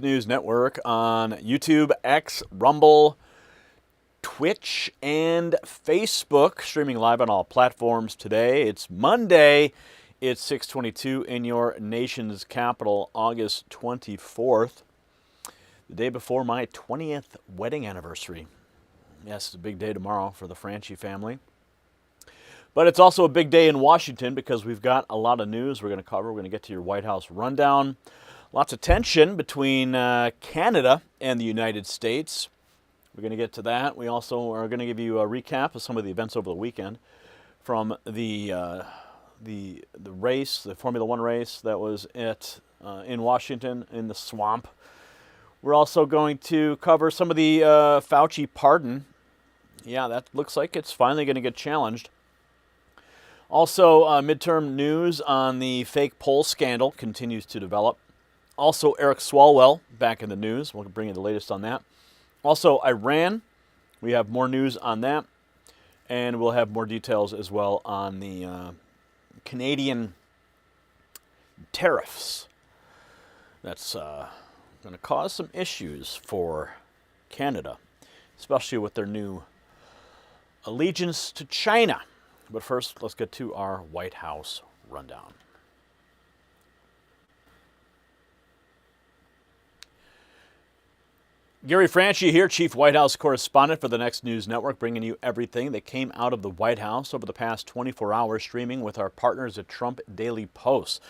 News Network on YouTube, X, Rumble, Twitch, and Facebook, streaming live on all platforms today. It's Monday. It's 6:22 in your nation's capital, August 24th, the day before my 20th wedding anniversary. Yes, it's a big day tomorrow for the Franchi family. But it's also a big day in Washington because we've got a lot of news we're going to cover. We're going to get to your White House rundown. Lots of tension between Canada and the United States. We're going to get to that. We also are going to give you a recap of some of the events over the weekend from the race, the Formula One race that was in Washington in the swamp. We're also going to cover some of the Fauci pardon. Yeah, that looks like it's finally going to get challenged. Also, midterm news on the fake poll scandal continues to develop. Also, Eric Swalwell back in the news. We'll bring you the latest on that. Also, Iran. We have more news on that. And we'll have more details as well on the Canadian tariffs. That's going to cause some issues for Canada, especially with their new allegiance to China. But first, let's get to our White House rundown. Gary Franchi here, Chief White House Correspondent for the Next News Network, bringing you everything that came out of the White House over the past 24 hours, streaming with our partners at Trump Daily Post.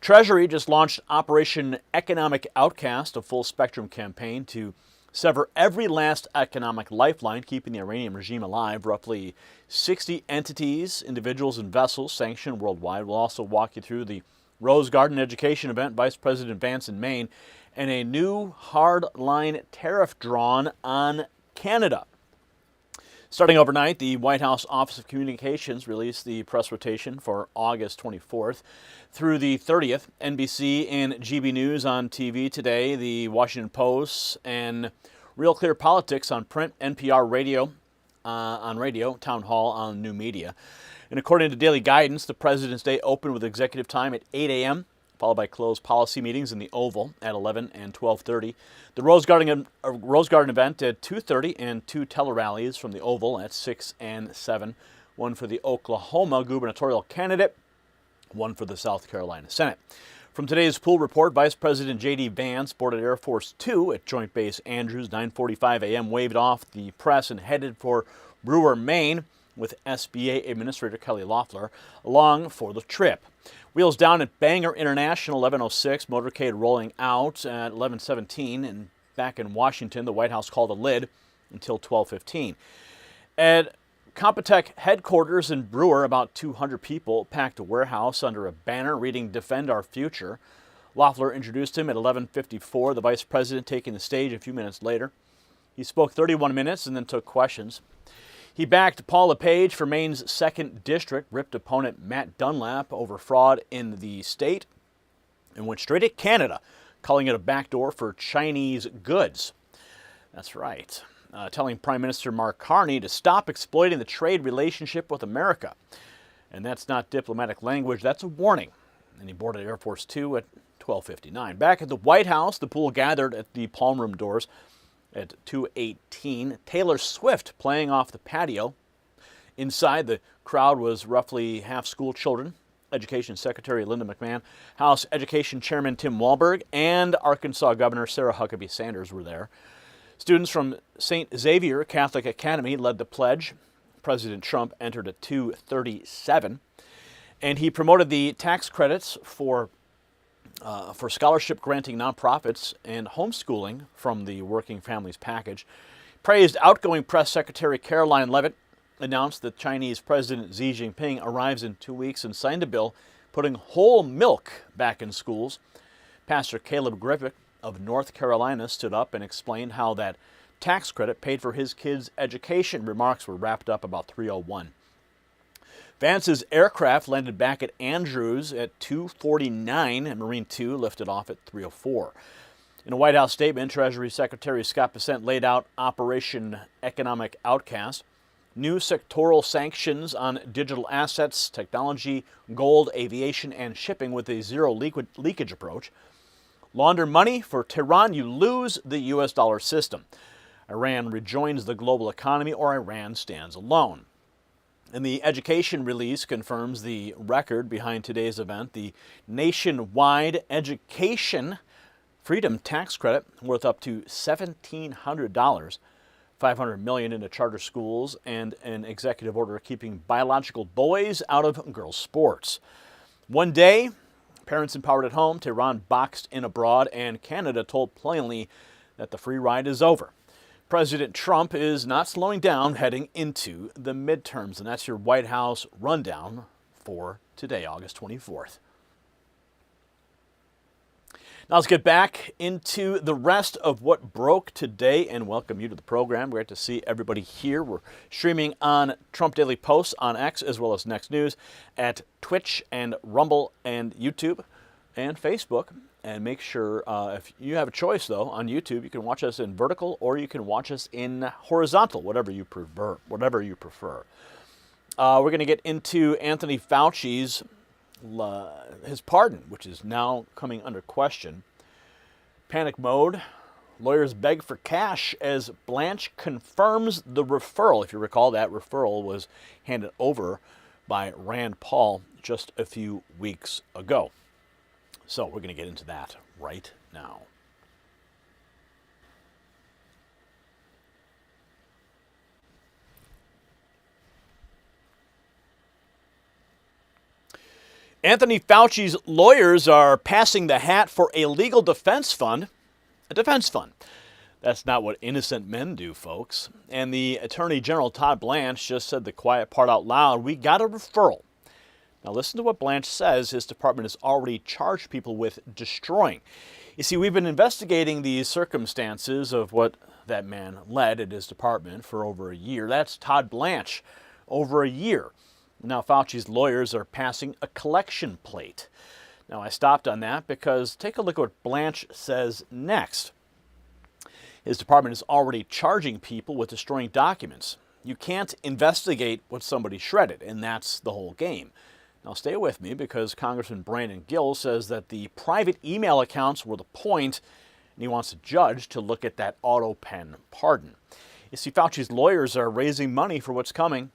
Treasury just launched Operation Economic Outcast, a full-spectrum campaign to sever every last economic lifeline, keeping the Iranian regime alive. Roughly 60 entities, individuals, and vessels sanctioned worldwide. We'll also walk you through the Rose Garden education event, Vice President Vance in Maine, and a new hard-line tariff drawn on Canada. Starting overnight, the White House Office of Communications released the press rotation for August 24th through the 30th. NBC and GB News on TV today, the Washington Post, and Real Clear Politics on print, NPR radio on radio, Town Hall on new media. And according to daily guidance, the President's Day opened with executive time at 8 a.m., followed by closed policy meetings in the Oval at 11 and 12:30. The Rose Garden event at 2:30 and two tele-rallies from the Oval at 6 and 7. One for the Oklahoma gubernatorial candidate, one for the South Carolina Senate. From today's pool report, Vice President JD Vance boarded Air Force 2 at Joint Base Andrews, 9:45 a.m., waved off the press and headed for Brewer, Maine, with SBA Administrator Kelly Loeffler along for the trip. Wheels down at Bangor International, 11:06, motorcade rolling out at 11:17, and back in Washington, the White House called a lid until 12:15. At Computech headquarters in Brewer, about 200 people packed a warehouse under a banner reading "Defend Our Future." Loeffler introduced him at 11:54, the vice president taking the stage a few minutes later. He spoke 31 minutes and then took questions. He backed Paul LePage for Maine's 2nd District, ripped opponent Matt Dunlap over fraud in the state, and went straight at Canada, calling it a backdoor for Chinese goods. That's right. Telling Prime Minister Mark Carney to stop exploiting the trade relationship with America. And that's not diplomatic language, that's a warning. And he boarded Air Force 2 at 12:59. Back at the White House, the pool gathered at the Palm Room doors at 2:18. Taylor Swift playing off the patio. Inside, the crowd was roughly half school children. Education Secretary Linda McMahon, House Education Chairman Tim Walberg, and Arkansas Governor Sarah Huckabee Sanders were there. Students from St. Xavier Catholic Academy led the pledge. President Trump entered at 2:37, and he promoted the tax credits for scholarship granting nonprofits and homeschooling from the Working Families Package. Praised outgoing Press Secretary Caroline Leavitt, announced that Chinese President Xi Jinping arrives in 2 weeks, and signed a bill putting whole milk back in schools. Pastor Caleb Griffith of North Carolina stood up and explained how that tax credit paid for his kids' education. Remarks were wrapped up about 3:01. Vance's aircraft landed back at Andrews at 2:49, and Marine 2 lifted off at 3:04. In a White House statement, Treasury Secretary Scott Bessent laid out Operation Economic Outcast, new sectoral sanctions on digital assets, technology, gold, aviation, and shipping with a zero leakage approach. Launder money for Tehran, you lose the U.S. dollar system. Iran rejoins the global economy, or Iran stands alone. And the education release confirms the record behind today's event, the nationwide education freedom tax credit worth up to $1,700, $500 million into charter schools, and an executive order keeping biological boys out of girls' sports. One day, parents empowered at home, Tehran boxed in abroad, and Canada told plainly that the free ride is over. President Trump is not slowing down heading into the midterms, and that's your White House rundown for today, August 24th. Now let's get back into the rest of what broke today and welcome you to the program. Great to see everybody here. We're streaming on Trump Daily Posts on X as well as Next News at Twitch and Rumble and YouTube and Facebook. And make sure if you have a choice, though, on YouTube, you can watch us in vertical or you can watch us in horizontal, whatever you prefer. We're going to get into Anthony Fauci's his pardon, which is now coming under question. Panic mode. Lawyers beg for cash as Blanche confirms the referral. If you recall, that referral was handed over by Rand Paul just a few weeks ago. So we're going to get into that right now. Anthony Fauci's lawyers are passing the hat for a legal defense fund. A defense fund. That's not what innocent men do, folks. And the Attorney General, Todd Blanche, just said the quiet part out loud. We got a referral. Now listen to what Blanche says his department has already charged people with destroying. You see, we've been investigating the circumstances of what that man led at his department for over a year. That's Todd Blanche. Over a year. Now Fauci's lawyers are passing a collection plate. Now I stopped on that because take a look at what Blanche says next. His department is already charging people with destroying documents. You can't investigate what somebody shredded, and that's the whole game. Now stay with me because Congressman Brandon Gill says that the private email accounts were the point, and he wants a judge to look at that auto pen pardon. You see, Fauci's lawyers are raising money for what's coming.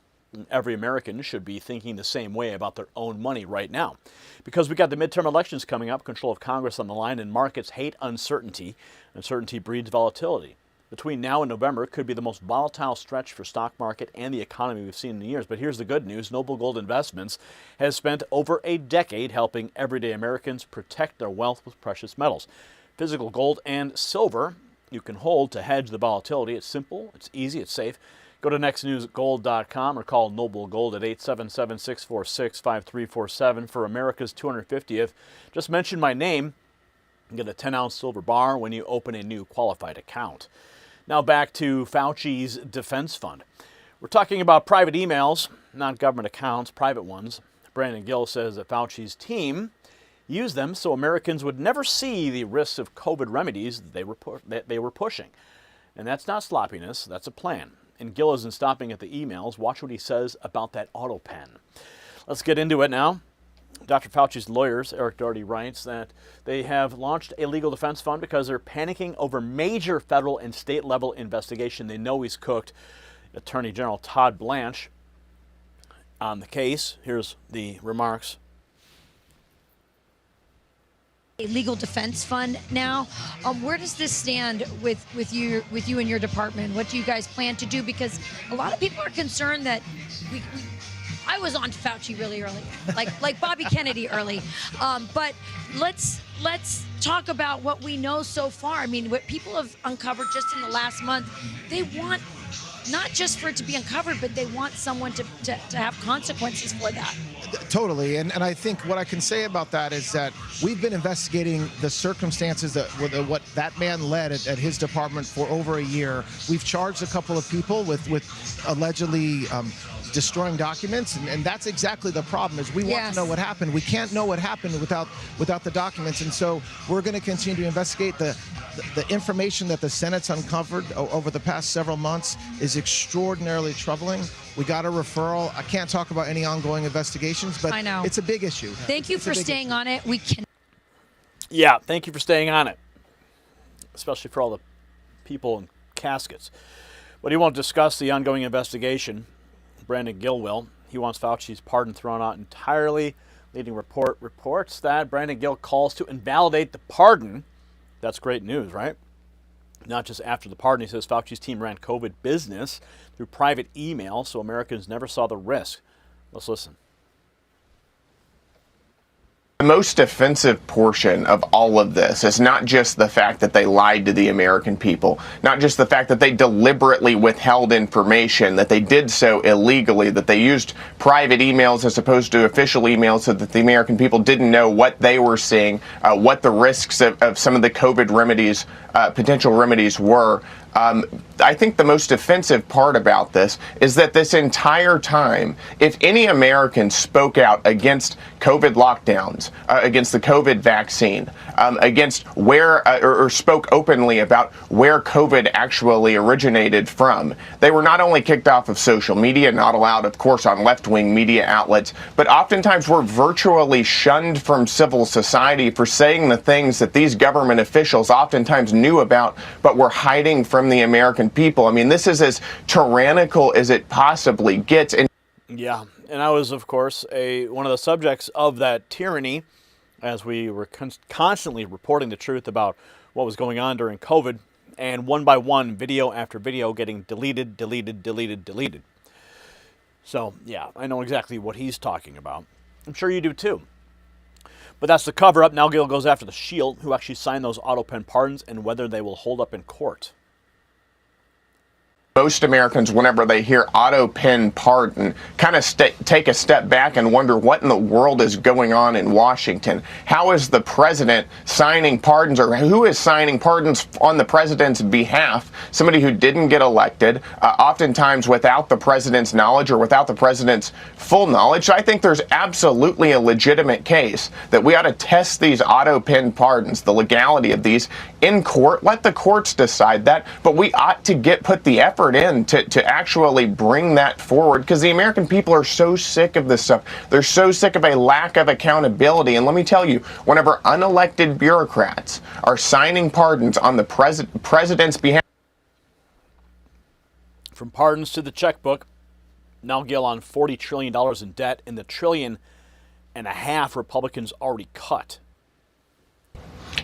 Every American should be thinking the same way about their own money right now. Because we got the midterm elections coming up, control of Congress on the line, and markets hate uncertainty. Uncertainty breeds volatility. Between now and November could be the most volatile stretch for stock market and the economy we've seen in years. But here's the good news. Noble Gold Investments has spent over a decade helping everyday Americans protect their wealth with precious metals. Physical gold and silver you can hold to hedge the volatility. It's simple, it's easy, it's safe. Go to nextnewsgold.com or call Noble Gold at 877-646-5347 for America's 250th. Just mention my name and get a 10-ounce silver bar when you open a new qualified account. Now back to Fauci's defense fund. We're talking about private emails, not government accounts, private ones. Brandon Gill says that Fauci's team used them so Americans would never see the risks of COVID remedies that they were pushing. And that's not sloppiness, that's a plan. And Gill isn't stopping at the emails. Watch what he says about that auto pen. Let's get into it now. Dr. Fauci's lawyers, Eric Doherty, writes that they have launched a legal defense fund because they're panicking over major federal and state level investigation. They know he's cooked. Attorney General Todd Blanche on the case. Here's the remarks. A legal defense fund now. Where does this stand with you and your department? What do you guys plan to do? Because a lot of people are concerned that I was on Fauci really early, like Bobby Kennedy early. But let's talk about what we know so far. I mean, what people have uncovered just in the last month. They want not just for it to be uncovered, but they want someone to have consequences for that. Totally, and I think what I can say about that is that we've been investigating the circumstances that what that man led at his department for over a year. We've charged a couple of people with allegedly destroying documents, and that's exactly the problem. Is we want to know what happened. We can't know what happened without the documents, and so we're going to continue to investigate. The information that the Senate's uncovered over the past several months is extraordinarily troubling. We got a referral. I can't talk about any ongoing investigations, but I know. It's a big issue. Thank you for staying on it. We can. Yeah, thank you for staying on it, especially for all the people in caskets. But he won't discuss the ongoing investigation. Brandon Gill will. He wants Fauci's pardon thrown out entirely. Leading report reports that Brandon Gill calls to invalidate the pardon. That's great news, right? Not just after the pardon. He says Fauci's team ran COVID business through private email, so Americans never saw the risk. Let's listen. The most offensive portion of all of this is not just the fact that they lied to the American people, not just the fact that they deliberately withheld information, that they did so illegally, that they used private emails as opposed to official emails so that the American people didn't know what they were seeing, what the risks of some of the COVID remedies, potential remedies were. I think the most offensive part about this is that this entire time, if any American spoke out against COVID lockdowns, against the COVID vaccine, against where, or spoke openly about where COVID actually originated from, they were not only kicked off of social media, not allowed, of course, on left-wing media outlets, but oftentimes were virtually shunned from civil society for saying the things that these government officials oftentimes knew about, but were hiding from the American people. I mean, this is as tyrannical as it possibly gets. Yeah, and I was, of course, one of the subjects of that tyranny as we were constantly reporting the truth about what was going on during COVID, and one by one, video after video getting deleted. So, yeah, I know exactly what he's talking about. I'm sure you do too. But that's the cover-up. Now Gill goes after the Shield, who actually signed those auto pen pardons, and whether they will hold up in court. Most Americans, whenever they hear auto pen pardon, kind of take a step back and wonder what in the world is going on in Washington. How is the president signing pardons, or who is signing pardons on the president's behalf? Somebody who didn't get elected, oftentimes without the president's knowledge or without the president's full knowledge. So I think there's absolutely a legitimate case that we ought to test these auto pen pardons, the legality of these, in court. Let the courts decide that, but we ought to put the effort in to actually bring that forward, because the American people are so sick of this stuff. They're so sick of a lack of accountability. And let me tell you, whenever unelected bureaucrats are signing pardons on the president's behalf. From pardons to the checkbook, now Gill on $40 trillion in debt, and the $1.5 trillion Republicans already cut.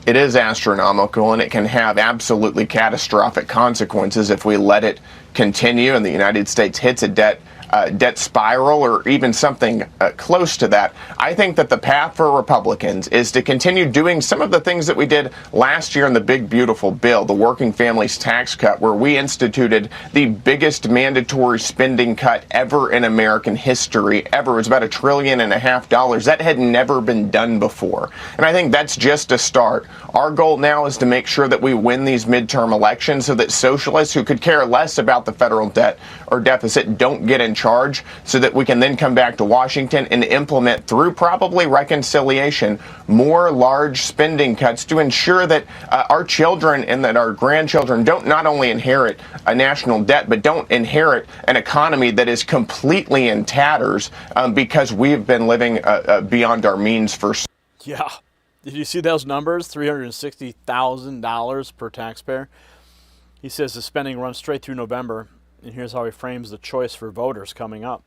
It is astronomical, and it can have absolutely catastrophic consequences if we let it continue and the United States hits a debt spiral or even something close to that. I think that the path for Republicans is to continue doing some of the things that we did last year in the big, beautiful bill, the Working Families Tax Cut, where we instituted the biggest mandatory spending cut ever in American history, ever. It was about $1.5 trillion. That had never been done before. And I think that's just a start. Our goal now is to make sure that we win these midterm elections so that socialists who could care less about the federal debt or deficit don't get in charge, so that we can then come back to Washington and implement, through probably reconciliation, more large spending cuts to ensure that our children and that our grandchildren don't not only inherit a national debt, but don't inherit an economy that is completely in tatters because we've been living beyond our means for. Yeah. Did you see those numbers? $360,000 per taxpayer. He says the spending runs straight through November. And here's how he frames the choice for voters coming up.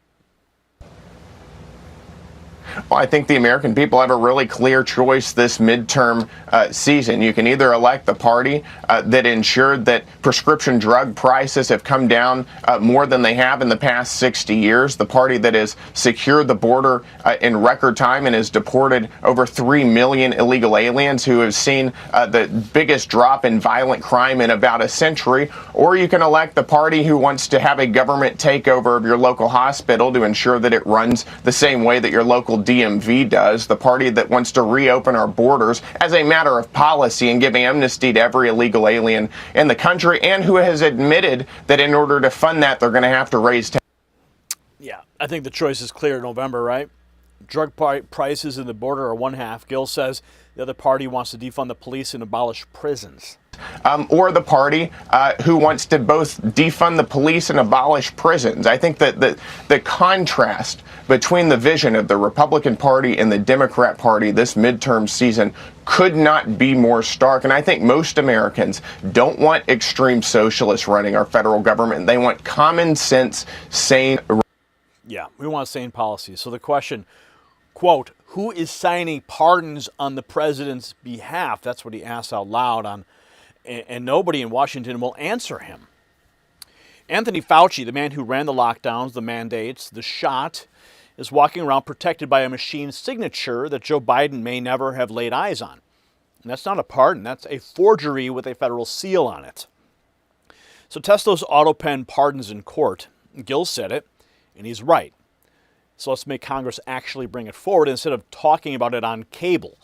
Well, I think the American people have a really clear choice this midterm season. You can either elect the party that ensured that prescription drug prices have come down more than they have in the past 60 years, the party that has secured the border in record time and has deported over 3 million illegal aliens, who have seen the biggest drop in violent crime in about a century, or you can elect the party who wants to have a government takeover of your local hospital to ensure that it runs the same way that your local DMV does, the party that wants to reopen our borders as a matter of policy and give amnesty to every illegal alien in the country, and who has admitted that in order to fund that, they're going to have to raise taxes. Yeah, I think the choice is clear in November, right? Drug prices in the border are one half. Gill says the other party wants to defund the police and abolish prisons. Or the party who wants to both defund the police and abolish prisons. I think that the contrast between the vision of the Republican Party and the Democrat Party this midterm season could not be more stark. And I think most Americans don't want extreme socialists running our federal government. They want common sense, sane. Yeah, we want sane policies. So the question, quote, who is signing pardons on the president's behalf? That's what he asked out loud on. And nobody in Washington will answer him. Anthony Fauci, the man who ran the lockdowns, the mandates, the shot, is walking around protected by a machine signature that Joe Biden may never have laid eyes on. And that's not a pardon. That's a forgery with a federal seal on it. So test those auto pen pardons in court. Gill said it, and he's right. So let's make Congress actually bring it forward instead of talking about it on cable.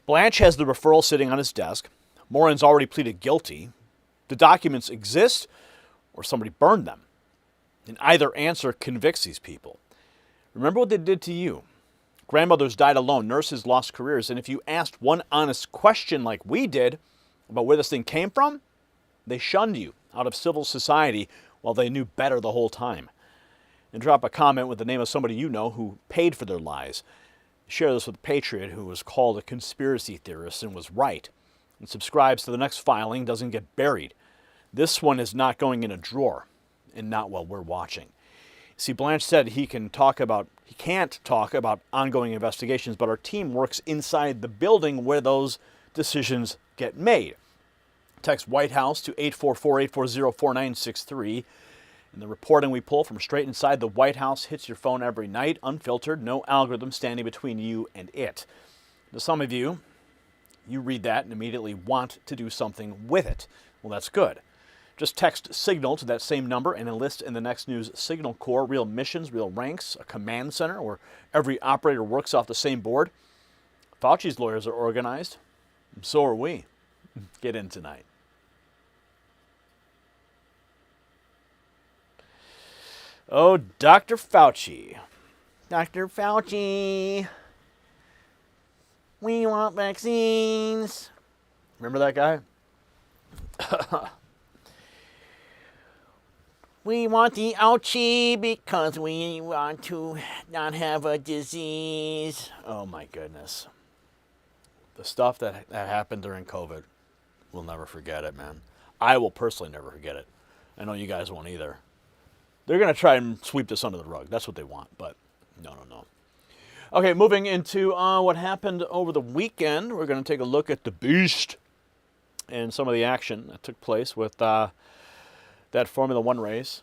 Blanche has the referral sitting on his desk. Morin's already pleaded guilty. The documents exist, or somebody burned them. And either answer convicts these people. Remember what they did to you. Grandmothers died alone, nurses lost careers, and if you asked one honest question like we did about where this thing came from, they shunned you out of civil society while they knew better the whole time. And drop a comment with the name of somebody you know who paid for their lies. Share this with a patriot who was called a conspiracy theorist and was right. And subscribes to the next filing, doesn't get buried. This one is not going in a drawer, and not while we're watching. See, Blanche said he can't talk about ongoing investigations, but our team works inside the building where those decisions get made. Text White House to 844-840-4963. And the reporting we pull from straight inside the White House hits your phone every night, unfiltered, no algorithm standing between you and it. To some of you, you read that and immediately want to do something with it. Well, that's good. Just text Signal to that same number and enlist in the next news Signal Corps, real missions, real ranks, a command center where every operator works off the same board. Fauci's lawyers are organized. So are we. Get in tonight. Oh, Dr. Fauci. Dr. Fauci. We want vaccines. Remember that guy? We want the ouchie because we want to not have a disease. Oh my goodness. The stuff that happened during COVID, we'll never forget it, man. I will personally never forget it. I know you guys won't either. They're going to try and sweep this under the rug. That's what they want, but no. Okay, moving into what happened over the weekend. We're going to take a look at the beast and some of the action that took place with that Formula One race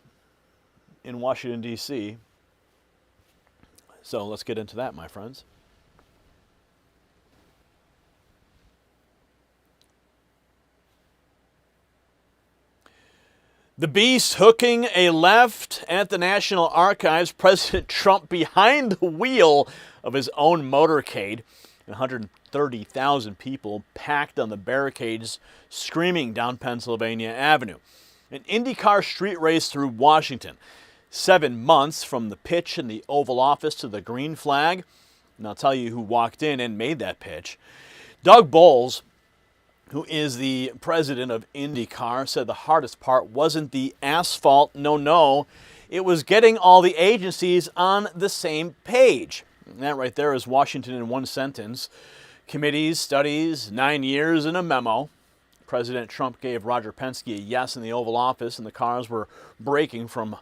in Washington, D.C. So let's get into that, my friends. The beast hooking a left at the National Archives. President Trump behind the wheel of his own motorcade. 130,000 people packed on the barricades, screaming down Pennsylvania Avenue. An IndyCar street race through Washington. 7 months from the pitch in the Oval Office to the green flag. And I'll tell you who walked in and made that pitch. Doug Boles, who is the president of IndyCar, said the hardest part wasn't the asphalt. No. It was getting all the agencies on the same page. And that right there is Washington in one sentence. Committees, studies, 9 years, and a memo. President Trump gave Roger Penske a yes in the Oval Office, and the cars were braking from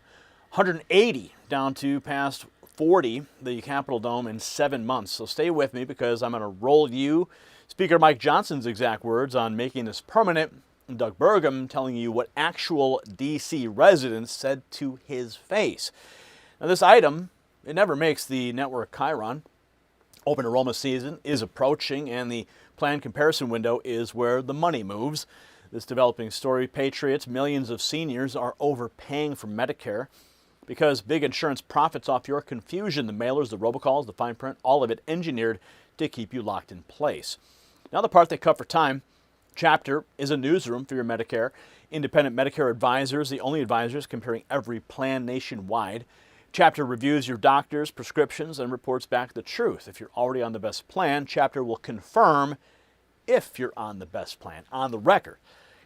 180 down to past 40, the Capitol Dome, in 7 months. So stay with me because I'm going to roll you Speaker Mike Johnson's exact words on making this permanent, and Doug Burgum telling you what actual D.C. residents said to his face. Now this item, it never makes the network Chiron. Open enrollment season is approaching, and the planned comparison window is where the money moves. This developing story, Patriots, millions of seniors are overpaying for Medicare because big insurance profits off your confusion. The mailers, the robocalls, the fine print, all of it engineered to keep you locked in place. Now the part they cut for time, Chapter is a newsroom for your Medicare. Independent Medicare advisors, the only advisors comparing every plan nationwide. Chapter reviews your doctor's prescriptions and reports back the truth. If you're already on the best plan, Chapter will confirm if you're on the best plan, on the record.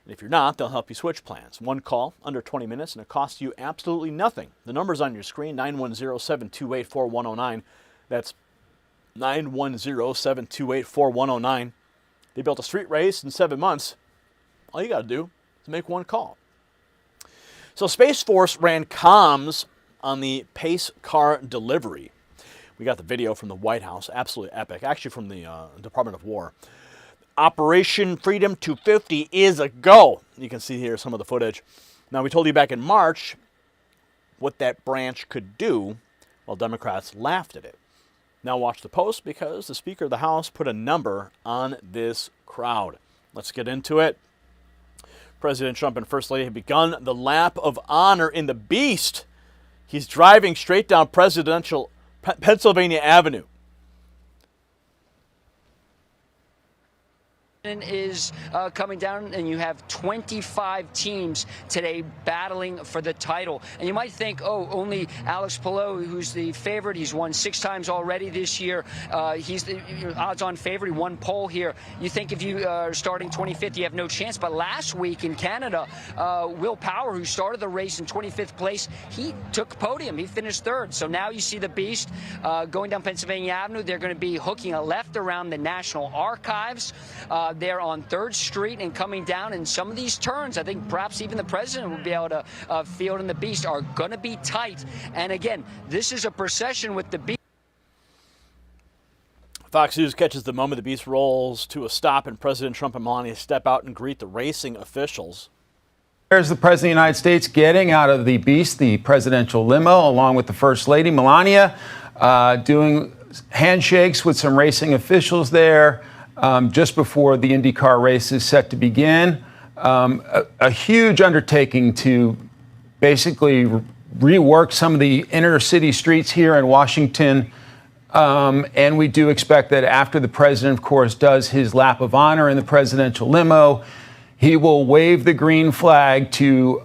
And if you're not, they'll help you switch plans. One call, under 20 minutes, and it costs you absolutely nothing. The number's on your screen, 910-728-4109. That's 910-728-4109. They built a street race in 7 months. All you got to do is make one call. So Space Force ran comms on the Pace car delivery. We got the video from the White House, absolutely epic, actually from the Department of War. Operation Freedom 250 is a go. You can see here some of the footage. Now, we told you back in March what that branch could do, while Democrats laughed at it. Now watch the post, because the Speaker of the House put a number on this crowd. Let's get into it. President Trump and First Lady have begun the lap of honor in the Beast. He's driving straight down presidential Pennsylvania Avenue. Is coming down, and you have 25 teams today battling for the title. And you might think, oh, only Alex Palou, who's the favorite. He's won 6 times already this year. He's the odds-on favorite. He won pole here. You think if you are starting 25th, you have no chance. But last week in Canada, Will Power, who started the race in 25th place, he took podium. He finished 3rd. So now you see the Beast going down Pennsylvania Avenue. They're going to be hooking a left around the National Archives. They're on 3rd Street and coming down, and some of these turns, I think perhaps even the president will be able to field in the Beast, are going to be tight. And again, this is a procession with the Beast. Fox News catches the moment the Beast rolls to a stop, and President Trump and Melania step out and greet the racing officials. There's the President of the United States getting out of the Beast, the presidential limo, along with the First Lady, Melania, doing handshakes with some racing officials there. Just before the IndyCar race is set to begin. A huge undertaking to basically rework some of the inner city streets here in Washington. And we do expect that after the president, of course, does his lap of honor in the presidential limo, he will wave the green flag to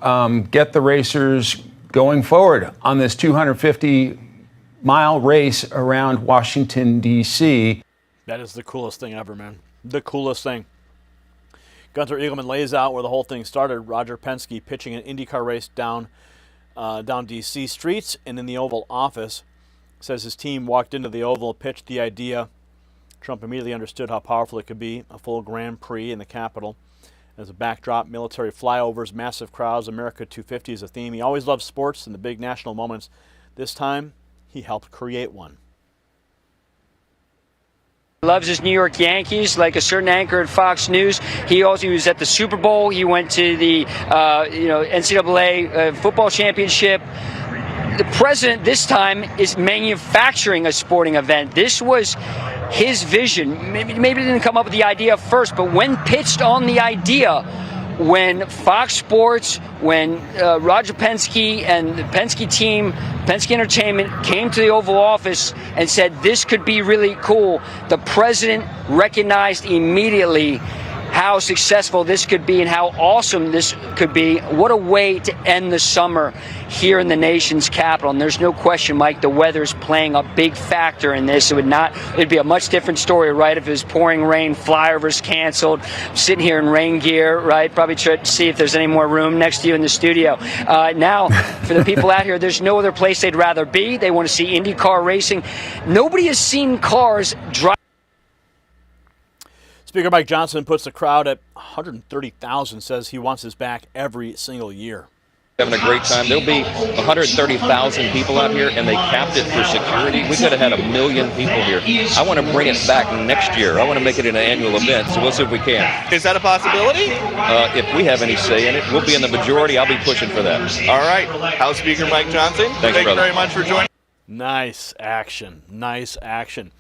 get the racers going forward on this 250-mile race around Washington, D.C. That is the coolest thing ever, man. The coolest thing. Gunther Eagleman lays out where the whole thing started. Roger Penske pitching an IndyCar race down D.C. streets and in the Oval Office. Says his team walked into the Oval, pitched the idea. Trump immediately understood how powerful it could be. A full Grand Prix in the Capitol. As a backdrop, military flyovers, massive crowds, America 250 is a theme. He always loved sports and the big national moments. This time, he helped create one. Loves his New York Yankees, like a certain anchor at Fox News. He was at the Super Bowl. He went to the NCAA football championship. The president this time is manufacturing a sporting event. This was his vision. Maybe he didn't come up with the idea first, but when pitched on the idea, when Fox Sports, when Roger Penske and the Penske team, Penske Entertainment, came to the Oval Office and said this could be really cool, the president recognized immediately how successful this could be and how awesome this could be. What a way to end the summer here in the nation's capital. And there's no question, Mike, the weather is playing a big factor in this. It'd be a much different story, right, if it was pouring rain, flyovers canceled, sitting here in rain gear, right? Probably try to see if there's any more room next to you in the studio. Now, for the people out here, there's no other place they'd rather be. They want to see IndyCar racing. Nobody has seen cars drive. Speaker Mike Johnson puts the crowd at 130,000, says he wants this back every single year. Having a great time. There'll be 130,000 people out here, and they capped it for security. We could have had 1 million people here. I want to bring it back next year. I want to make it an annual event, so we'll see if we can. Is that a possibility? If we have any say in it, we'll be in the majority. I'll be pushing for that. All right. House Speaker Mike Johnson, thank you very much for joining. Nice action. Nice action.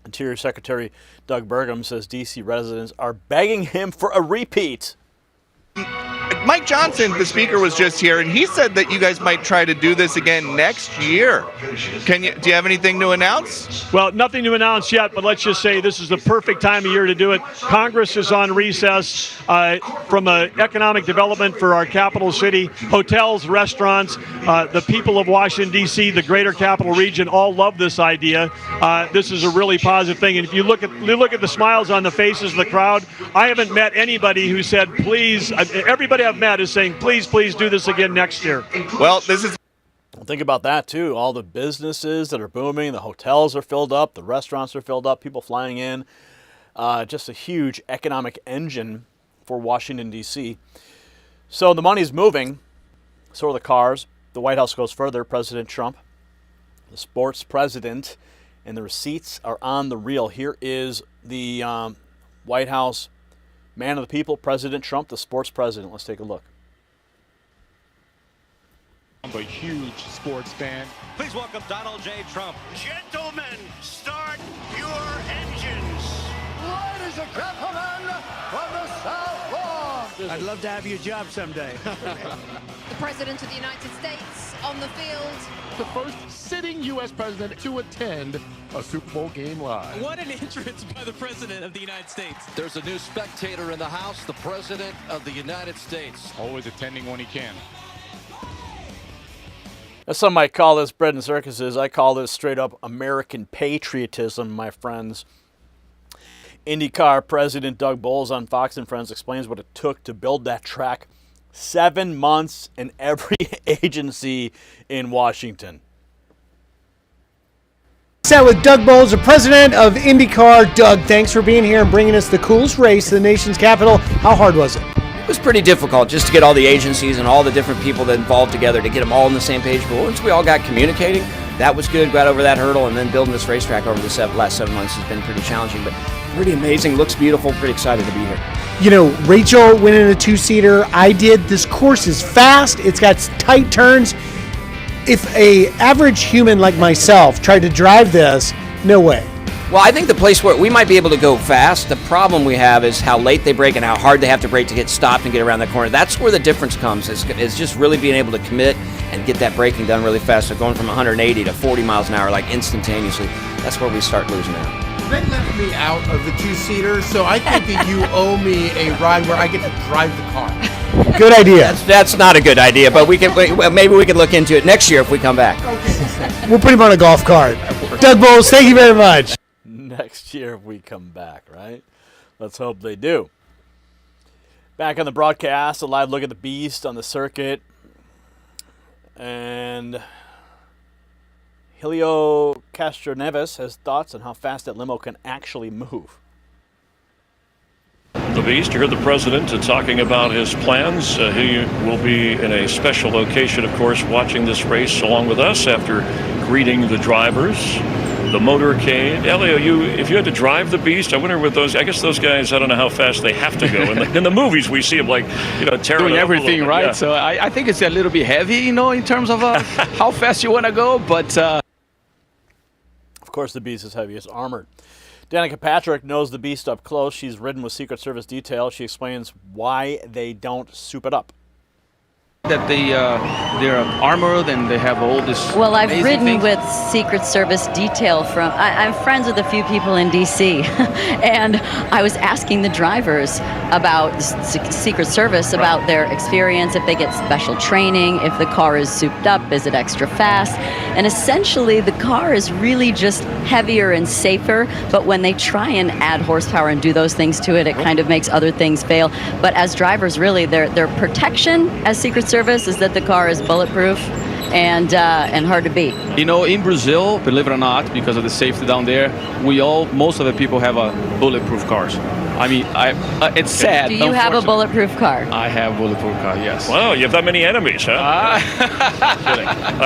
Interior Secretary Doug Burgum says D.C. residents are begging him for a repeat. Mike Johnson, the speaker, was just here, and he said that you guys might try to do this again next year. Do you have anything to announce? Well, nothing to announce yet, but let's just say this is the perfect time of year to do it. Congress is on recess from economic development for our capital city. Hotels, restaurants, the people of Washington, D.C., the greater capital region all love this idea. This is a really positive thing. And if you look at the smiles on the faces of the crowd, I haven't met anybody who said, please, everybody I've met is saying, please do this again next year. Well, this is... Think about that, too. All the businesses that are booming, the hotels are filled up, the restaurants are filled up, people flying in. Just a huge economic engine for Washington, D.C. So the money's moving. So are the cars. The White House goes further. President Trump, the sports president, and the receipts are on the reel. Here is the White House man of the people, President Trump, the sports president. Let's take a look. I'm a huge sports fan. Please welcome Donald J. Trump. Gentlemen, start your engines. Ladies and gentlemen from the South Lawn. I'd love to have your job someday. The President of the United States on the field. The first sitting U.S. president to attend a Super Bowl game live. What an entrance by the President of the United States. There's a new spectator in the House, the President of the United States. Always attending when he can. As some might call this bread and circuses, I call this straight up American patriotism, my friends. IndyCar President Doug Boles on Fox and Friends explains what it took to build that track. 7 months in every agency in Washington. Sat with Doug Boles, the president of IndyCar. Doug, thanks for being here and bringing us the coolest race to the nation's capital. How hard was it? It was pretty difficult just to get all the agencies and all the different people that involved together to get them all on the same page. But once we all got communicating, that was good. Got over that hurdle, and then building this racetrack over the last 7 months has been pretty challenging, but pretty amazing. Looks beautiful. Pretty excited to be here. You know, Rachel went in a two-seater. I did. This course is fast. It's got tight turns. If a average human like myself tried to drive this, no way. Well, I think the place where we might be able to go fast, the problem we have is how late they brake and how hard they have to brake to get stopped and get around the corner. That's where the difference comes, is just really being able to commit and get that braking done really fast. So going from 180 to 40 miles an hour, like instantaneously, that's where we start losing out. They left me out of the two-seater, so I think that you owe me a ride where I get to drive the car. Good idea. That's not a good idea, but maybe we could look into it next year if we come back. We'll put him on a golf cart. Doug Boles, thank you very much. Next year if we come back, right? Let's hope they do. Back on the broadcast, a live look at the beast on the circuit. And Helio Castroneves has thoughts on how fast that limo can actually move. The Beast, you heard the president talking about his plans. He will be in a special location, of course, watching this race along with us after greeting the drivers. The motorcade. Elio, if you had to drive the Beast, I wonder with those, I guess those guys, I don't know how fast they have to go. In the movies, we see them like, tearing doing everything, right? Yeah. So I think it's a little bit heavy, in terms of how fast you want to go, but... Of course, the Beast is heavy. It's armored. Danica Patrick knows the Beast up close. She's ridden with Secret Service detail. She explains why they don't soup it up. That they're armored and they have all this. Well, I've ridden things. with Secret Service detail I'm friends with a few people in D.C. and I was asking the drivers about Secret Service, about their experience, if they get special training, if the car is souped up, is it extra fast? And essentially the car is really just heavier and safer, but when they try and add horsepower and do those things to it, it kind of makes other things fail. But as drivers, really, their protection as Secret Service is that the car is bulletproof and hard to beat. In Brazil, believe it or not, because of the safety down there, most of the people have bulletproof cars. I mean, it's sad. Do you have a bulletproof car? I have a bulletproof car, yes. Wow, you have that many enemies, huh?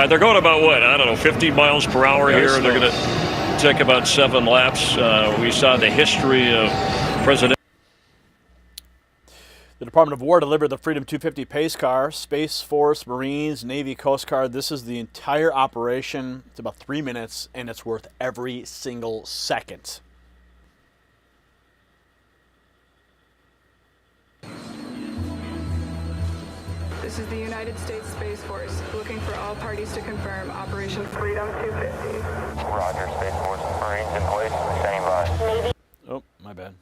They're going about, what, I don't know, 50 miles per hour here. Slow. They're going to take about 7 laps. We saw the history of President. The Department of War delivered the Freedom 250 pace car. Space Force, Marines, Navy, Coast Guard. This is the entire operation. It's about 3 minutes, and it's worth every single second. This is the United States Space Force looking for all parties to confirm Operation Freedom 250. Roger, Space Force. Marines in place, standing by. Oh, my bad.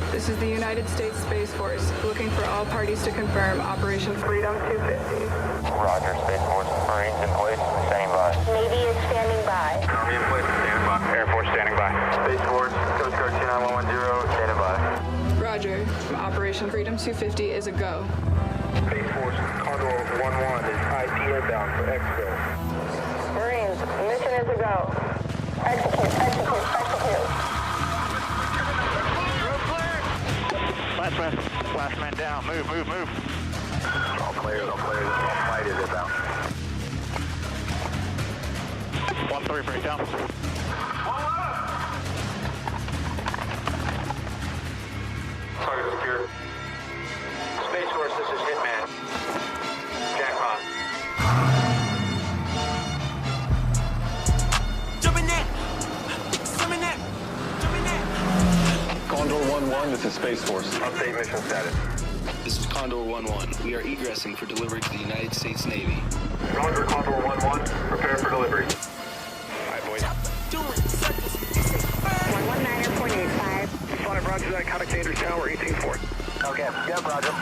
This is the United States Space Force looking for all parties to confirm Operation Freedom 250. Roger, Space Force. Marines in place, standing by. Navy is standing by. Army in place, standing by. Air Force standing by. Space Force, Coast Guard 29110, standing by. Roger. Operation Freedom 250 is a go. Space Force, Condor 11 is IP inbound for exfil. Marines, mission is a go. Execute. Last man down. Move. All players. All flight is inbound. 1-3 breakdown. Target secure. Space Force, this is Hitman. Jackpot. Condor 1-1, this is Space Force. Update mission status. This is Condor 1-1. We are egressing for delivery to the United States Navy. Roger, Condor 1-1. Prepare for delivery. All right, boys. 119.85. Flight Roger that, contact Andrew Tower, 18-4. Okay, yep, Roger.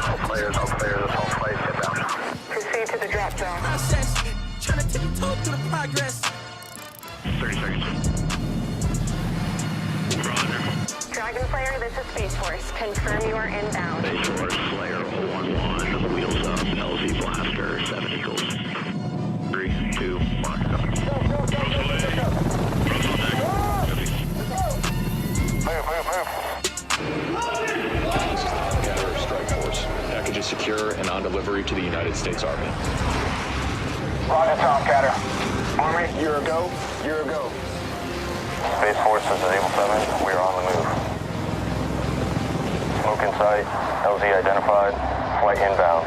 All players, all flights inbound. Proceed to the drop zone. 30 seconds. Dragon Slayer, this is Space Force. Confirm you are inbound. Space Force, Slayer 1-1, wheels up, LZ Blaster, 7 Eagles. 3, 2, 1, go. Gather Strike Force. Package is secure and on delivery to the United States Army. Roger, Tomcatter. Army, you're a go. Space Force, this is Able 7. We are on the move. Smoke in sight. LZ identified. Flight inbound.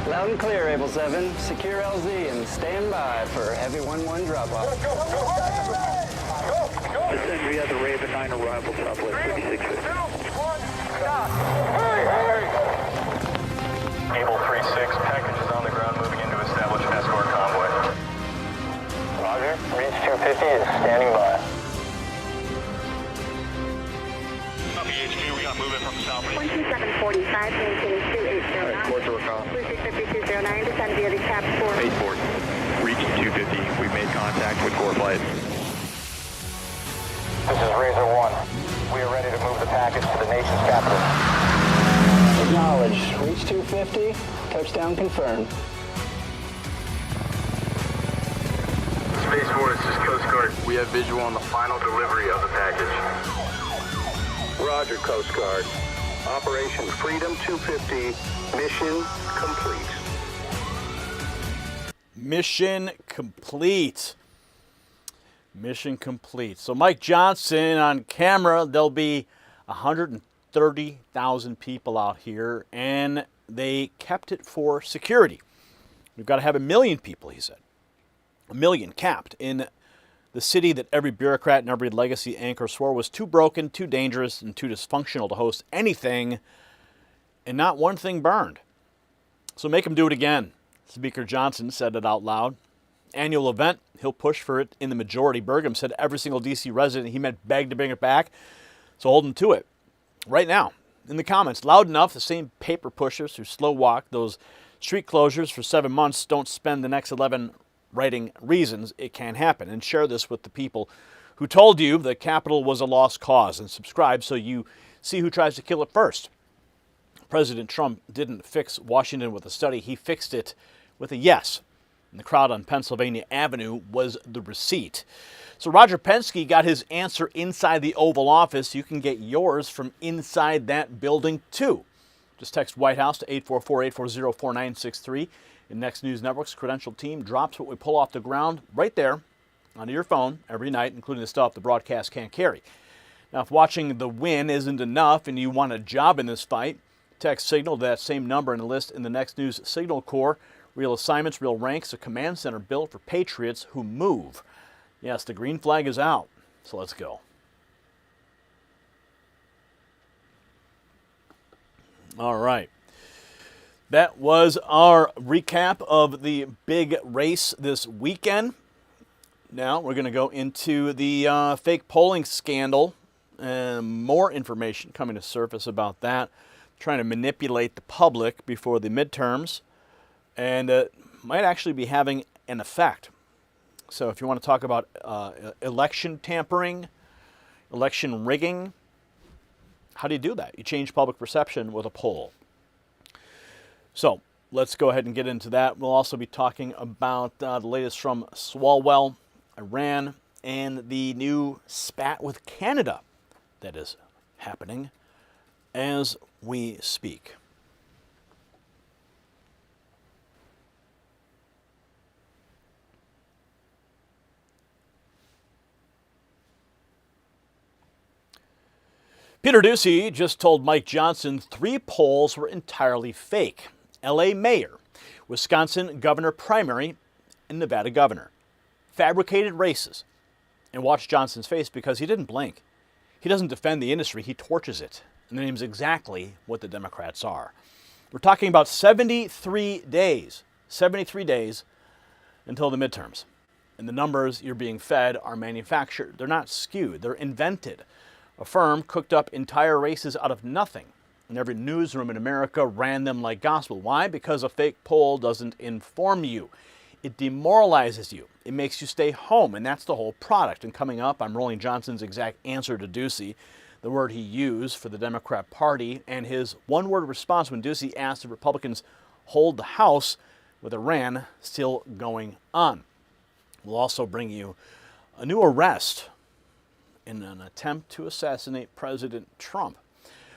Loud and clear, Able 7. Secure LZ and stand by for heavy 1-1 drop-off. Descend via the Raven 9 arrival, Southwest 3650. Able 3-6, package is on the ground moving into established escort convoy. Roger, Reach 250 is standing by. Copy HQ, we got movement from the south. 2745, maintaining 2809. Court to recall. 365209, descend via the cap 4. Space Force, Reach 250, we've made contact with core flight. This is Razor 1. We are ready to move the package to the nation's capital. Acknowledge. Reach 250. Touchdown confirmed. Space Force, this is Coast Guard. We have visual on the final delivery of the package. Roger, Coast Guard. Operation Freedom 250, mission complete. Mission complete. Mission complete. So Mike Johnson on camera, there'll be 130,000 people out here, and they kept it for security. We've got to have 1 million people, he said. 1 million capped in the city that every bureaucrat and every legacy anchor swore was too broken, too dangerous, and too dysfunctional to host anything, and not one thing burned. So make them do it again. Speaker Johnson said it out loud. Annual event, he'll push for it in the majority. Burgum said every single D.C. resident he met begged to bring it back, so hold him to it. Right now, in the comments, loud enough, the same paper pushers who slow walk those street closures for 7 months don't spend the next 11 writing reasons it can't happen. And share this with the people who told you the Capitol was a lost cause, and subscribe so you see who tries to kill it first. President Trump didn't fix Washington with a study, he fixed it with a yes. And the crowd on Pennsylvania Avenue was the receipt. So Roger Penske got his answer inside the Oval Office. You can get yours from inside that building too. Just text White House to 844-840-4963. And Next News Network's credential team drops what we pull off the ground right there onto your phone every night, including the stuff the broadcast can't carry. Now, if watching the win isn't enough and you want a job in this fight, text Signal to that same number and enlist in the Next News Signal Corps. Real assignments, real ranks, a command center built for patriots who move. Yes, the green flag is out, so let's go. All right. That was our recap of the big race this weekend. Now we're going to go into the fake polling scandal. More information coming to surface about that. Trying to manipulate the public before the midterms. And it might actually be having an effect. So if you want to talk about election tampering, election rigging, how do you do that? You change public perception with a poll. So let's go ahead and get into that. We'll also be talking about the latest from Swalwell, Iran, and the new spat with Canada that is happening as we speak. Peter Doocy just told Mike Johnson 3 polls were entirely fake. LA mayor, Wisconsin governor primary, and Nevada governor. Fabricated races. And watch Johnson's face because he didn't blink. He doesn't defend the industry, he torches it. And the name's exactly what the Democrats are. We're talking about 73 days. 73 days until the midterms. And the numbers you're being fed are manufactured. They're not skewed, they're invented. A firm cooked up entire races out of nothing. And every newsroom in America ran them like gospel. Why? Because a fake poll doesn't inform you. It demoralizes you. It makes you stay home, and that's the whole product. And coming up, I'm rolling Johnson's exact answer to Doocy, the word he used for the Democrat Party, and his one-word response when Doocy asked if Republicans hold the House with Iran still going on. We'll also bring you a new arrest in an attempt to assassinate President Trump.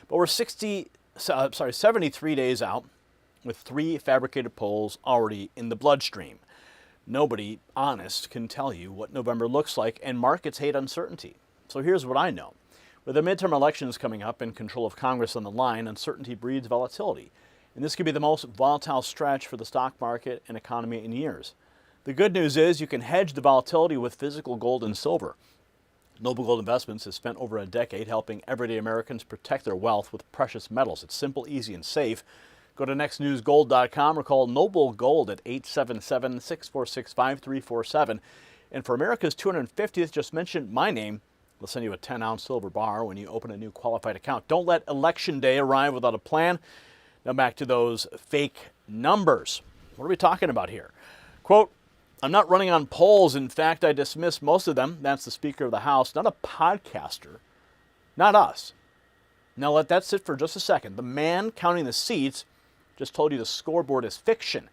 But we're 73 days out with 3 fabricated polls already in the bloodstream. Nobody honest can tell you what November looks like, and markets hate uncertainty. So here's what I know. With the midterm elections coming up and control of Congress on the line, uncertainty breeds volatility. And this could be the most volatile stretch for the stock market and economy in years. The good news is you can hedge the volatility with physical gold and silver. Noble Gold Investments has spent over a decade helping everyday Americans protect their wealth with precious metals. It's simple, easy, and safe. Go to nextnewsgold.com or call Noble Gold at 877-646-5347. And for America's 250th, just mention my name. We'll send you a 10-ounce silver bar when you open a new qualified account. Don't let Election Day arrive without a plan. Now back to those fake numbers. What are we talking about here? Quote, I'm not running on polls. In fact, I dismissed most of them. That's the Speaker of the House, not a podcaster, not us. Now let that sit for just a second. The man counting the seats just told you the scoreboard is fiction.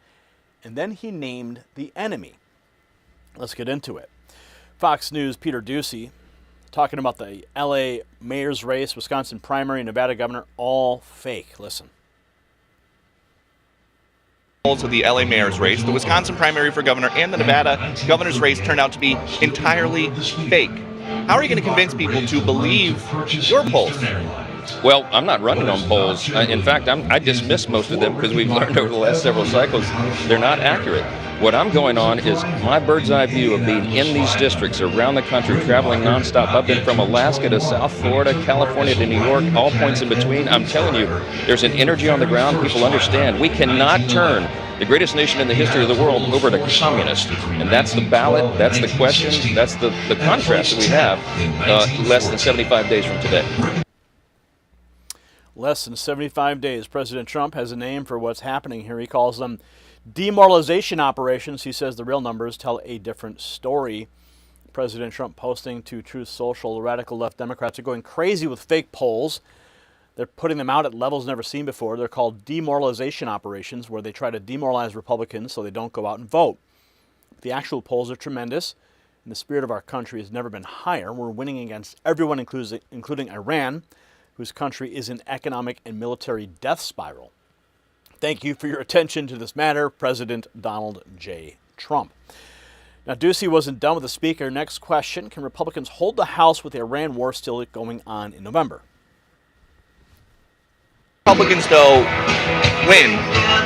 And then he named the enemy. Let's get into it. Fox News' Peter Doocy talking about the LA mayor's race, Wisconsin primary, Nevada governor, all fake. Listen. Of the LA mayor's race, the Wisconsin primary for governor, and the Nevada governor's race turned out to be entirely fake. How are you going to convince people to believe your polls? Well, I'm not running on polls. In fact, I dismiss most of them because we've learned over the last several cycles they're not accurate. What I'm going on is my bird's eye view of being in these districts around the country, traveling nonstop. I've been from Alaska to South Florida, California to New York, all points in between. I'm telling you, there's an energy on the ground. People understand. We cannot turn the greatest nation in the history of the world over to communist. And that's the ballot, that's the question, that's the contrast that we have less than 75 days from today. Less than 75 days. President Trump has a name for what's happening here. He calls them demoralization operations. He says the real numbers tell a different story. President Trump posting to Truth Social, the radical left Democrats are going crazy with fake polls. They're putting them out at levels never seen before. They're called demoralization operations, where they try to demoralize Republicans so they don't go out and vote. The actual polls are tremendous, and the spirit of our country has never been higher. We're winning against everyone, including Iran, whose country is in economic and military death spiral. Thank you for your attention to this matter, President Donald J. Trump. Now, Doocy wasn't done with the speaker. Next question, can Republicans hold the House with the Iran war still going on in November? Republicans, though, win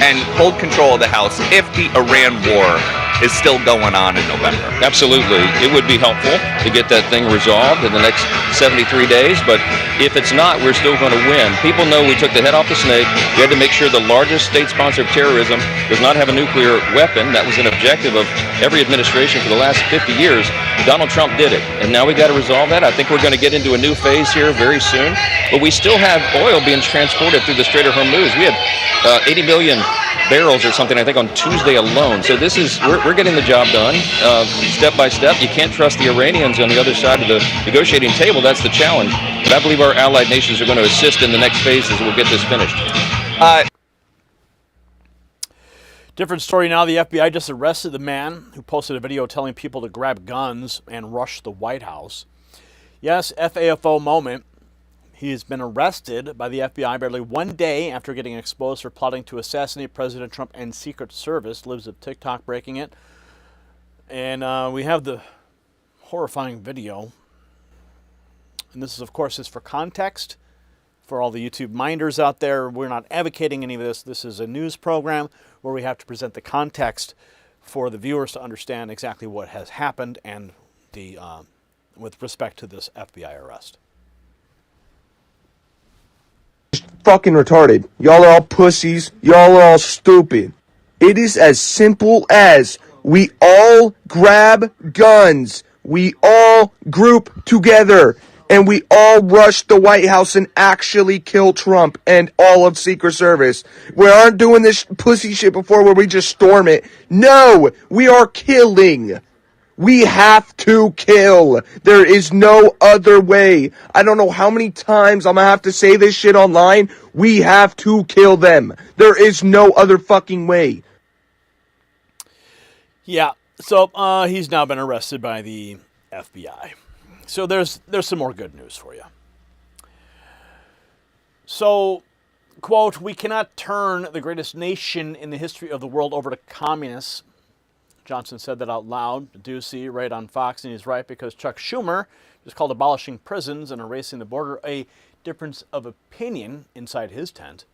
and hold control of the House if the Iran war is still going on in November. Absolutely. It would be helpful to get that thing resolved in the next 73 days, but if it's not, we're still going to win. People know we took the head off the snake. We had to make sure the largest state sponsor of terrorism does not have a nuclear weapon. That was an objective of every administration for the last 50 years. Donald Trump did it, and now we got to resolve that. I think we're going to get into a new phase here very soon, but we still have oil being transported through the Strait of Hormuz. We had 80 million barrels or something, I think, on Tuesday alone. So this is, we're getting the job done step by step. You can't trust the Iranians on the other side of the negotiating table. That's the challenge. But I believe our allied nations are going to assist in the next phase as we'll get this finished. Different story now. The FBI just arrested the man who posted a video telling people to grab guns and rush the White House. Yes, FAFO moment. He has been arrested by the FBI barely 1 day after getting exposed for plotting to assassinate President Trump and Secret Service. Lives of TikTok breaking it. And we have the horrifying video. And this is, of course, is for context. For all the YouTube minders out there, we're not advocating any of this. This is a news program where we have to present the context for the viewers to understand exactly what has happened and the with respect to this FBI arrest. Fucking retarded. Y'all are all pussies. Y'all are all stupid. It is as simple as we all grab guns. We all group together. And we all rush the White House and actually kill Trump and all of Secret Service. We aren't doing this pussy shit before where we just storm it. No, we are killing. We have to kill. There is no other way. I don't know how many times I'm gonna have to say this shit online. We have to kill them. There is no other fucking way. Yeah, so he's now been arrested by the FBI. So there's some more good news for you. So, quote, "We cannot turn the greatest nation in the history of the world over to communists." Johnson said that out loud. Do see right on Fox, and he's right, because Chuck Schumer just called abolishing prisons and erasing the border a difference of opinion inside his tent.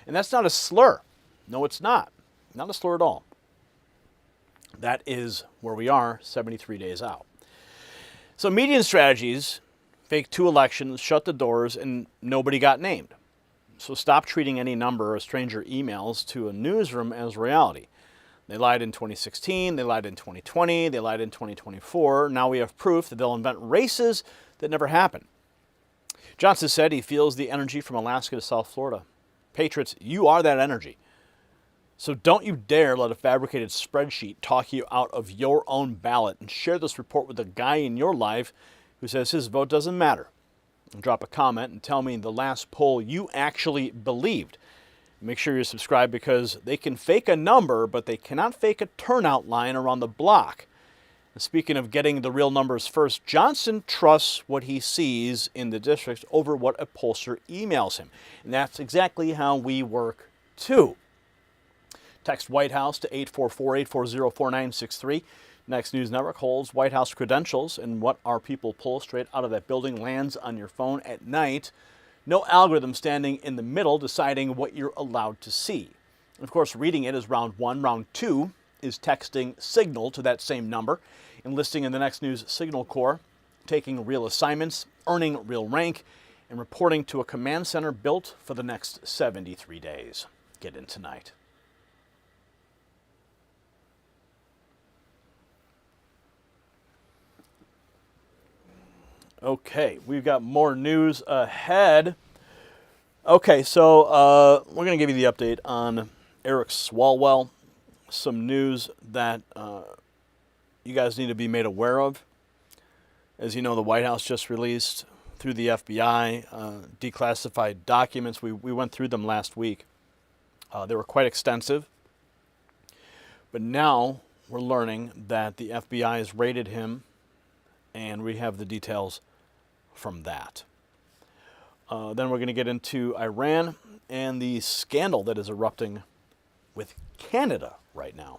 And that's not a slur. No, it's not. Not a slur at all. That is where we are 73 days out. So median strategies, fake 2 elections, shut the doors, and nobody got named. So stop treating any number of stranger emails to a newsroom as reality. They lied in 2016, they lied in 2020, they lied in 2024. Now we have proof that they'll invent races that never happened. Johnson said he feels the energy from Alaska to South Florida. Patriots, you are that energy. So don't you dare let a fabricated spreadsheet talk you out of your own ballot, and share this report with a guy in your life who says his vote doesn't matter. And drop a comment and tell me the last poll you actually believed. Make sure you're subscribed, because they can fake a number, but they cannot fake a turnout line around the block. And speaking of getting the real numbers first, Johnson trusts what he sees in the districts over what a pollster emails him. And that's exactly how we work too. Text White House to 844-840-4963. Next News Network holds White House credentials, and what our people pull straight out of that building lands on your phone at night. No algorithm standing in the middle deciding what you're allowed to see. And of course, reading it is round 1. Round 2 is texting Signal to that same number, enlisting in the Next News Signal Corps, taking real assignments, earning real rank, and reporting to a command center built for the next 73 days. Get in tonight. Okay, we've got more news ahead. Okay, so we're going to give you the update on Eric Swalwell. Some news that you guys need to be made aware of. As you know, the White House just released through the FBI declassified documents. We went through them last week. They were quite extensive. But now we're learning that the FBI has raided him, and we have the details from that. Then we're going to get into Iran and the scandal that is erupting with Canada right now.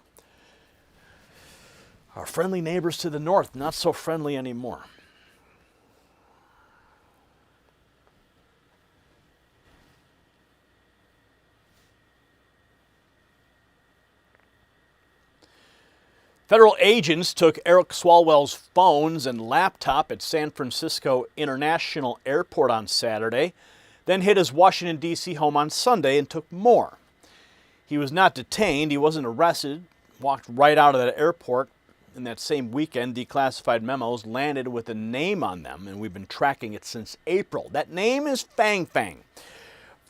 Our friendly neighbors to the north, not so friendly anymore. Federal agents took Eric Swalwell's phones and laptop at San Francisco International Airport on Saturday, then hit his Washington, D.C. home on Sunday and took more. He was not detained, he wasn't arrested, walked right out of that airport. In that same weekend, declassified memos landed with a name on them, and we've been tracking it since April. That name is Fang Fang.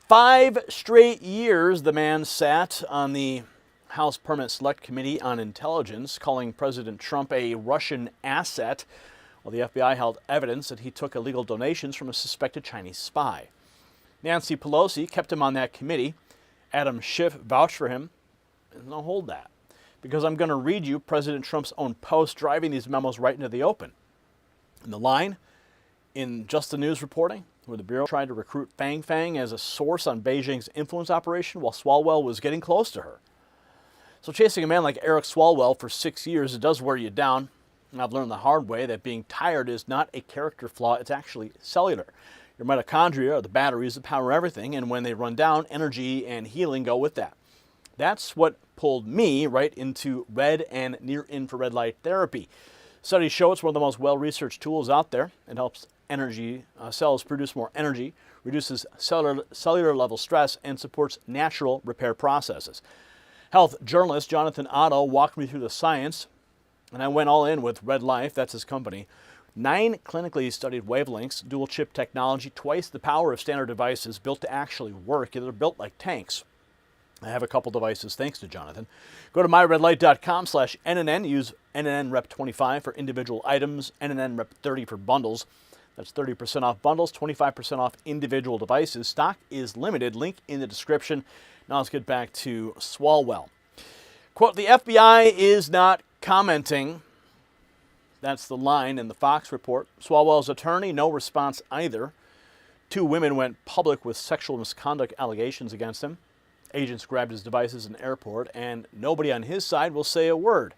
5 straight years the man sat on the House Permanent Select Committee on Intelligence, calling President Trump a Russian asset, while the FBI held evidence that he took illegal donations from a suspected Chinese spy. Nancy Pelosi kept him on that committee. Adam Schiff vouched for him. And I'll hold that, because I'm going to read you President Trump's own post driving these memos right into the open. In the line, in Just the News reporting, where the Bureau tried to recruit Fang Fang as a source on Beijing's influence operation while Swalwell was getting close to her. So chasing a man like Eric Swalwell for 6 years, it does wear you down. And I've learned the hard way that being tired is not a character flaw, it's actually cellular. Your mitochondria are the batteries that power everything, and when they run down, energy and healing go with that. That's what pulled me right into red and near-infrared light therapy. Studies show it's one of the most well-researched tools out there. It helps cells produce more energy, reduces cellular level stress, and supports natural repair processes. Health journalist Jonathan Otto walked me through the science, and I went all in with Red Life, that's his company. 9 clinically studied wavelengths, dual chip technology, twice the power of standard devices, built to actually work. They're built like tanks. I have a couple devices thanks to Jonathan. Go to myredlight.com/NNN. Use NNN Rep 25 for individual items, NNN Rep 30 for bundles. That's 30% off bundles, 25% off individual devices. Stock is limited. Link in the description. Now let's get back to Swalwell. Quote, the FBI is not commenting. That's the line in the Fox report. Swalwell's attorney, no response either. 2 women went public with sexual misconduct allegations against him. Agents grabbed his devices in the airport, and nobody on his side will say a word.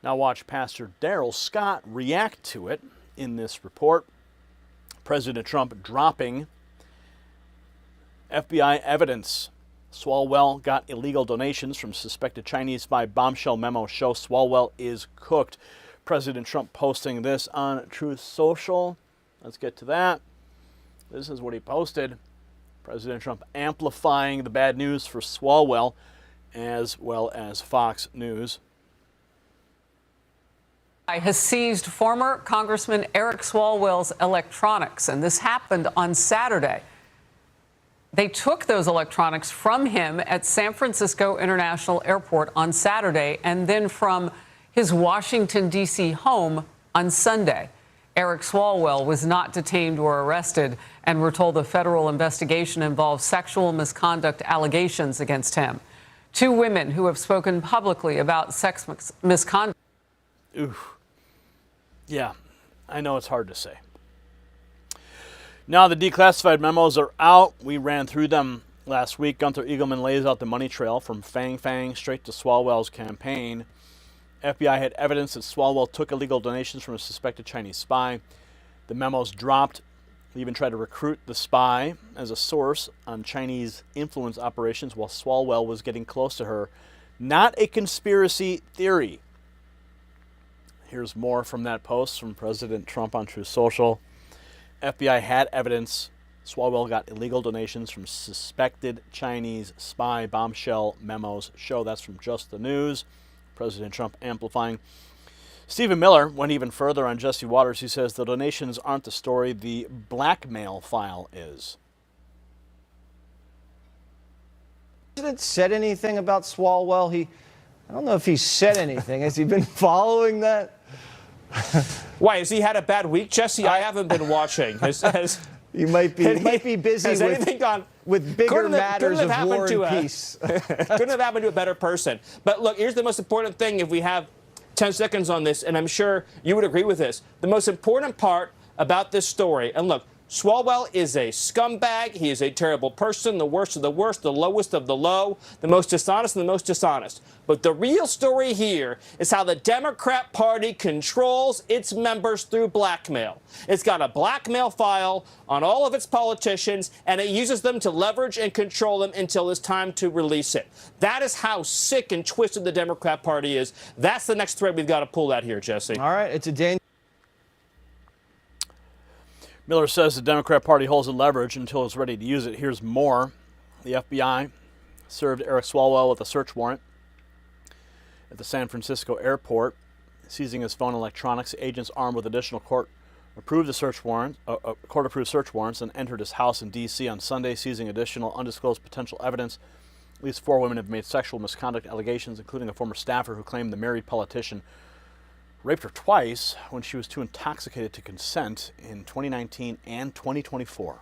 Now watch Pastor Darrell Scott react to it in this report. President Trump dropping FBI evidence. Swalwell got illegal donations from suspected Chinese spy. Bombshell memo show Swalwell is cooked. President Trump posting this on Truth Social. Let's get to that. This is what he posted. President Trump amplifying the bad news for Swalwell as well as Fox News. Has seized former Congressman Eric Swalwell's electronics, and this happened on Saturday. They took those electronics from him at San Francisco International Airport on Saturday and then from his Washington, D.C. home on Sunday. Eric Swalwell was not detained or arrested, and we're told the federal investigation involves sexual misconduct allegations against him. 2 women who have spoken publicly about sex misconduct. Oof. Yeah, I know it's hard to say. Now the declassified memos are out. We ran through them last week. Gunther Eagleman lays out the money trail from Fang Fang straight to Swalwell's campaign. FBI had evidence that Swalwell took illegal donations from a suspected Chinese spy. The memos dropped. They even tried to recruit the spy as a source on Chinese influence operations while Swalwell was getting close to her. Not a conspiracy theory. Here's more from that post from President Trump on Truth Social. FBI had evidence Swalwell got illegal donations from suspected Chinese spy. Bombshell memos show. That's from Just the News. President Trump amplifying. Stephen Miller went even further on Jesse Waters. He says the donations aren't the story, the blackmail file is. President said anything about Swalwell? I don't know if he said anything. Has he been following that? Why, has he had a bad week, Jesse? I haven't been watching. He might be busy with bigger matters of war and peace. Couldn't have happened to a better person. But look, here's the most important thing if we have 10 seconds on this, and I'm sure you would agree with this. The most important part about this story, and look, Swalwell is a scumbag. He is a terrible person, the worst of the worst, the lowest of the low, the most dishonest and the most dishonest. But the real story here is how the Democrat Party controls its members through blackmail. It's got a blackmail file on all of its politicians, and it uses them to leverage and control them until it's time to release it. That is how sick and twisted the Democrat Party is. That's the next thread we've got to pull out here, Jesse. All right, it's a danger. Miller says the Democrat Party holds the leverage until it's ready to use it. Here's more. The FBI served Eric Swalwell with a search warrant at the San Francisco airport, seizing his phone and electronics. Agents armed with additional court-approved search warrants and entered his house in D.C. on Sunday, seizing additional undisclosed potential evidence. At least 4 women have made sexual misconduct allegations, including a former staffer who claimed the married politician raped her twice when she was too intoxicated to consent in 2019 and 2024.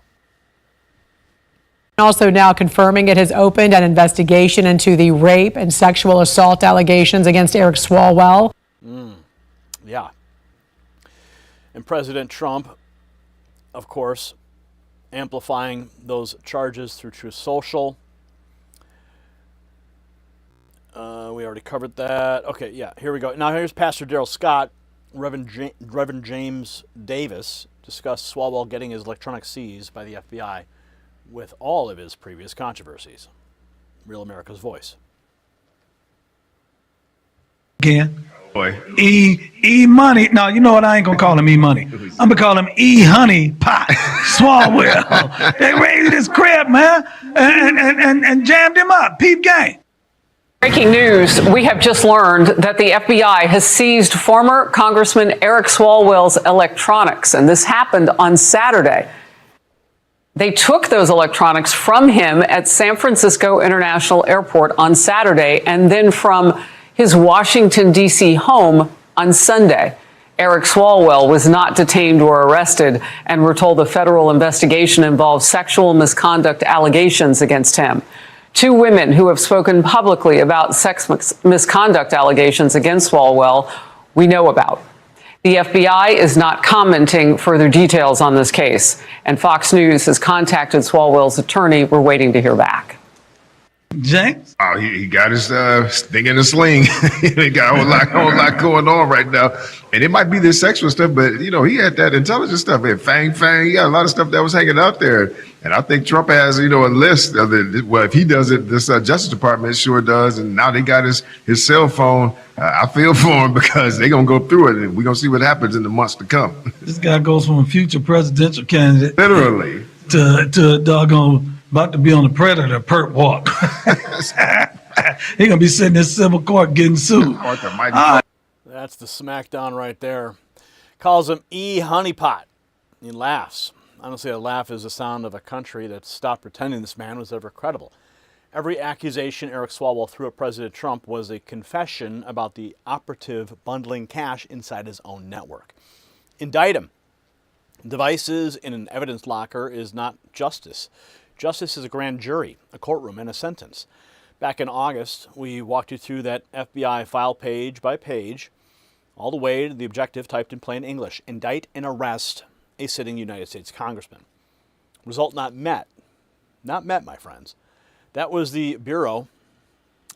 Also now confirming it has opened an investigation into the rape and sexual assault allegations against Eric Swalwell. Yeah. And President Trump, of course, amplifying those charges through Truth Social. We already covered that. Okay, yeah, here we go. Now here's Pastor Darrell Scott. Reverend James Davis discussed Swalwell getting his electronics seized by the FBI with all of his previous controversies. Real America's Voice. Again. Boy. E-Money. No, you know what? I ain't going to call him E-Money. I'm going to call him E-Honey Pot Swalwell. They raided his crib, man, and jammed him up. Peep gang. Breaking news, we have just learned that the FBI has seized former Congressman Eric Swalwell's electronics, and this happened on Saturday. They took those electronics from him at San Francisco International Airport on Saturday and then from his Washington, D.C. home on Sunday. Eric Swalwell was not detained or arrested, and we're told the federal investigation involves sexual misconduct allegations against him. 2 women who have spoken publicly about sex misconduct allegations against Swalwell we know about. The FBI is not commenting further details on this case, and Fox News has contacted Swalwell's attorney. We're waiting to hear back. James? Oh, he got his thing in a sling. He got a whole lot going on right now. And it might be this sexual stuff, but, you know, he had that intelligence stuff. He had Fang. He got a lot of stuff that was hanging out there. And I think Trump has, you know, a list of well, if he does it, this Justice Department sure does. And now they got his cell phone. I feel for him because they're going to go through it. And we're going to see what happens in the months to come. This guy goes from a future presidential candidate. Literally. To doggone about to be on the Predator perp walk. He going to be sitting in civil court getting sued. That's the smackdown right there. Calls him E-Honeypot. He laughs. Honestly, a laugh is the sound of a country that stopped pretending this man was ever credible. Every accusation Eric Swalwell threw at President Trump was a confession about the operative bundling cash inside his own network. Indict him. Devices in an evidence locker is not justice. Justice is a grand jury, a courtroom, and a sentence. Back in August, we walked you through that FBI file page by page, all the way to the objective typed in plain English: indict and arrest a sitting United States congressman. Result not met. Not met, my friends. That was the Bureau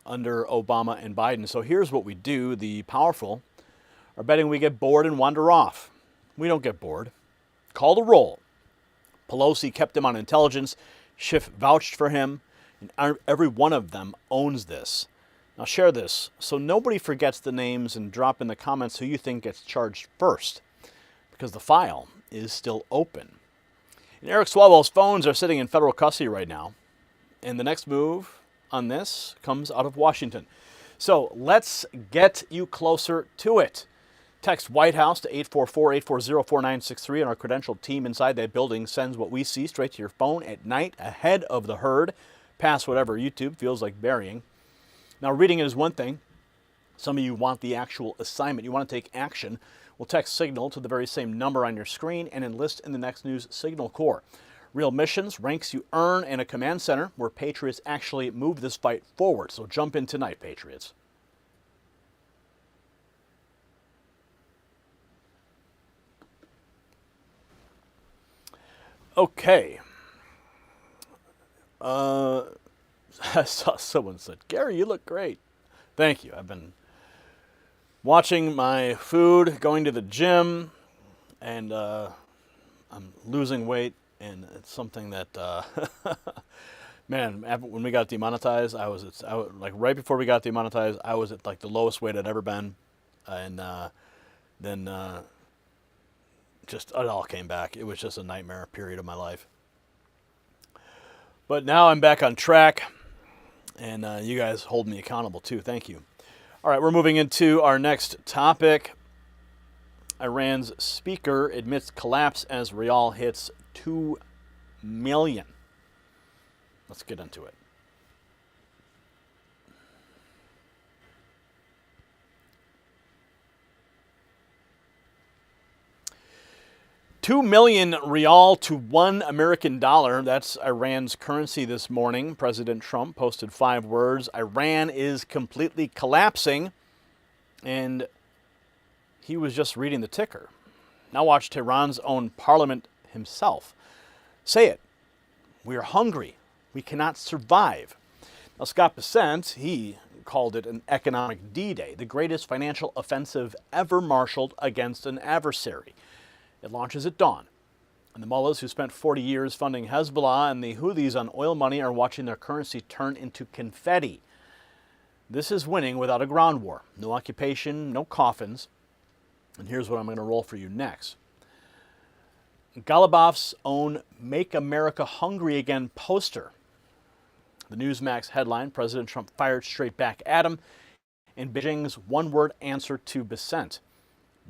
under Obama and Biden. So here's what we do. The powerful are betting we get bored and wander off. We don't get bored. Call the roll. Pelosi kept him on intelligence. Schiff vouched for him. And every one of them owns this. Now share this so nobody forgets the names, and drop in the comments who you think gets charged first, because the file is still open. And Eric Swalwell's phones are sitting in federal custody right now. And the next move on this comes out of Washington. So let's get you closer to it. Text White House to 844-840-4963, and our credentialed team inside that building sends what we see straight to your phone at night ahead of the herd, past whatever YouTube feels like burying. Now, reading it is one thing. Some of you want the actual assignment. You want to take action. Well, text Signal to the very same number on your screen and enlist in the Next News Signal Corps. Real missions, ranks you earn, and a command center where patriots actually move this fight forward. So jump in tonight, patriots. Okay. I saw someone said, Gary, you look great. Thank you. I've been watching my food, going to the gym, and I'm losing weight, and it's something that, man, when we got demonetized, I was like right before we got demonetized, I was at like the lowest weight I'd ever been, and then just it all came back. It was just a nightmare period of my life. But now I'm back on track, and you guys hold me accountable too. Thank you. All right, we're moving into our next topic. Iran's speaker admits collapse as rial hits 2 million. Let's get into it. $2 million rial to $1 American dollar. That's Iran's currency this morning. President Trump posted 5 words. Iran is completely collapsing. And he was just reading the ticker. Now watch Tehran's own parliament himself say it. We are hungry. We cannot survive. Now Scott Bessent, he called it an economic D-Day, the greatest financial offensive ever marshaled against an adversary. It launches at dawn. And the mullahs who spent 40 years funding Hezbollah and the Houthis on oil money are watching their currency turn into confetti. This is winning without a ground war. No occupation, no coffins. And here's what I'm going to roll for you next. Galibaf's own Make America Hungry Again poster. The Newsmax headline, President Trump fired straight back at him, in Beijing's one-word answer to Bessent.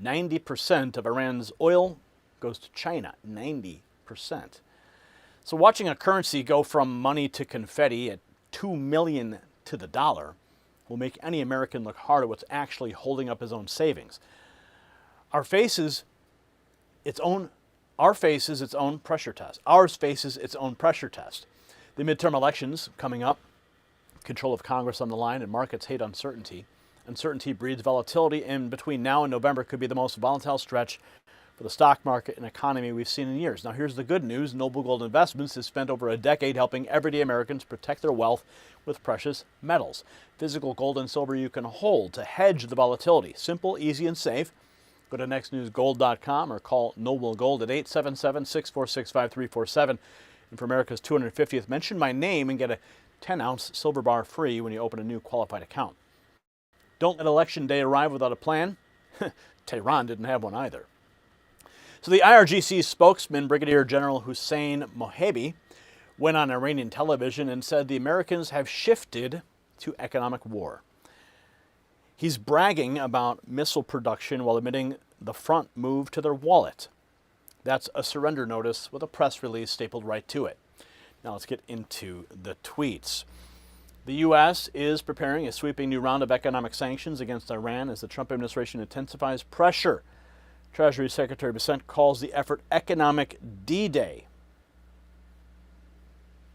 90% of Iran's oil goes to China. 90%. So watching a currency go from money to confetti at 2 million to the dollar will make any American look hard at what's actually holding up his own savings. Our faces its own pressure test. Ours faces its own pressure test. The midterm elections coming up, control of Congress on the line, and markets hate uncertainty. Uncertainty breeds volatility, and between now and November could be the most volatile stretch for the stock market and economy we've seen in years. Now here's the good news. Noble Gold Investments has spent over a decade helping everyday Americans protect their wealth with precious metals. Physical gold and silver you can hold to hedge the volatility. Simple, easy, and safe. Go to nextnewsgold.com or call Noble Gold at 877-646-5347. And for America's 250th, mention my name and get a 10-ounce silver bar free when you open a new qualified account. Don't let Election Day arrive without a plan. Tehran didn't have one either. So the IRGC spokesman, Brigadier General Hussein Mohebi, went on Iranian television and said the Americans have shifted to economic war. He's bragging about missile production while admitting the front moved to their wallet. That's a surrender notice with a press release stapled right to it. Now let's get into the tweets. The U.S. is preparing a sweeping new round of economic sanctions against Iran as the Trump administration intensifies pressure. Treasury Secretary Bessent calls the effort Economic D-Day.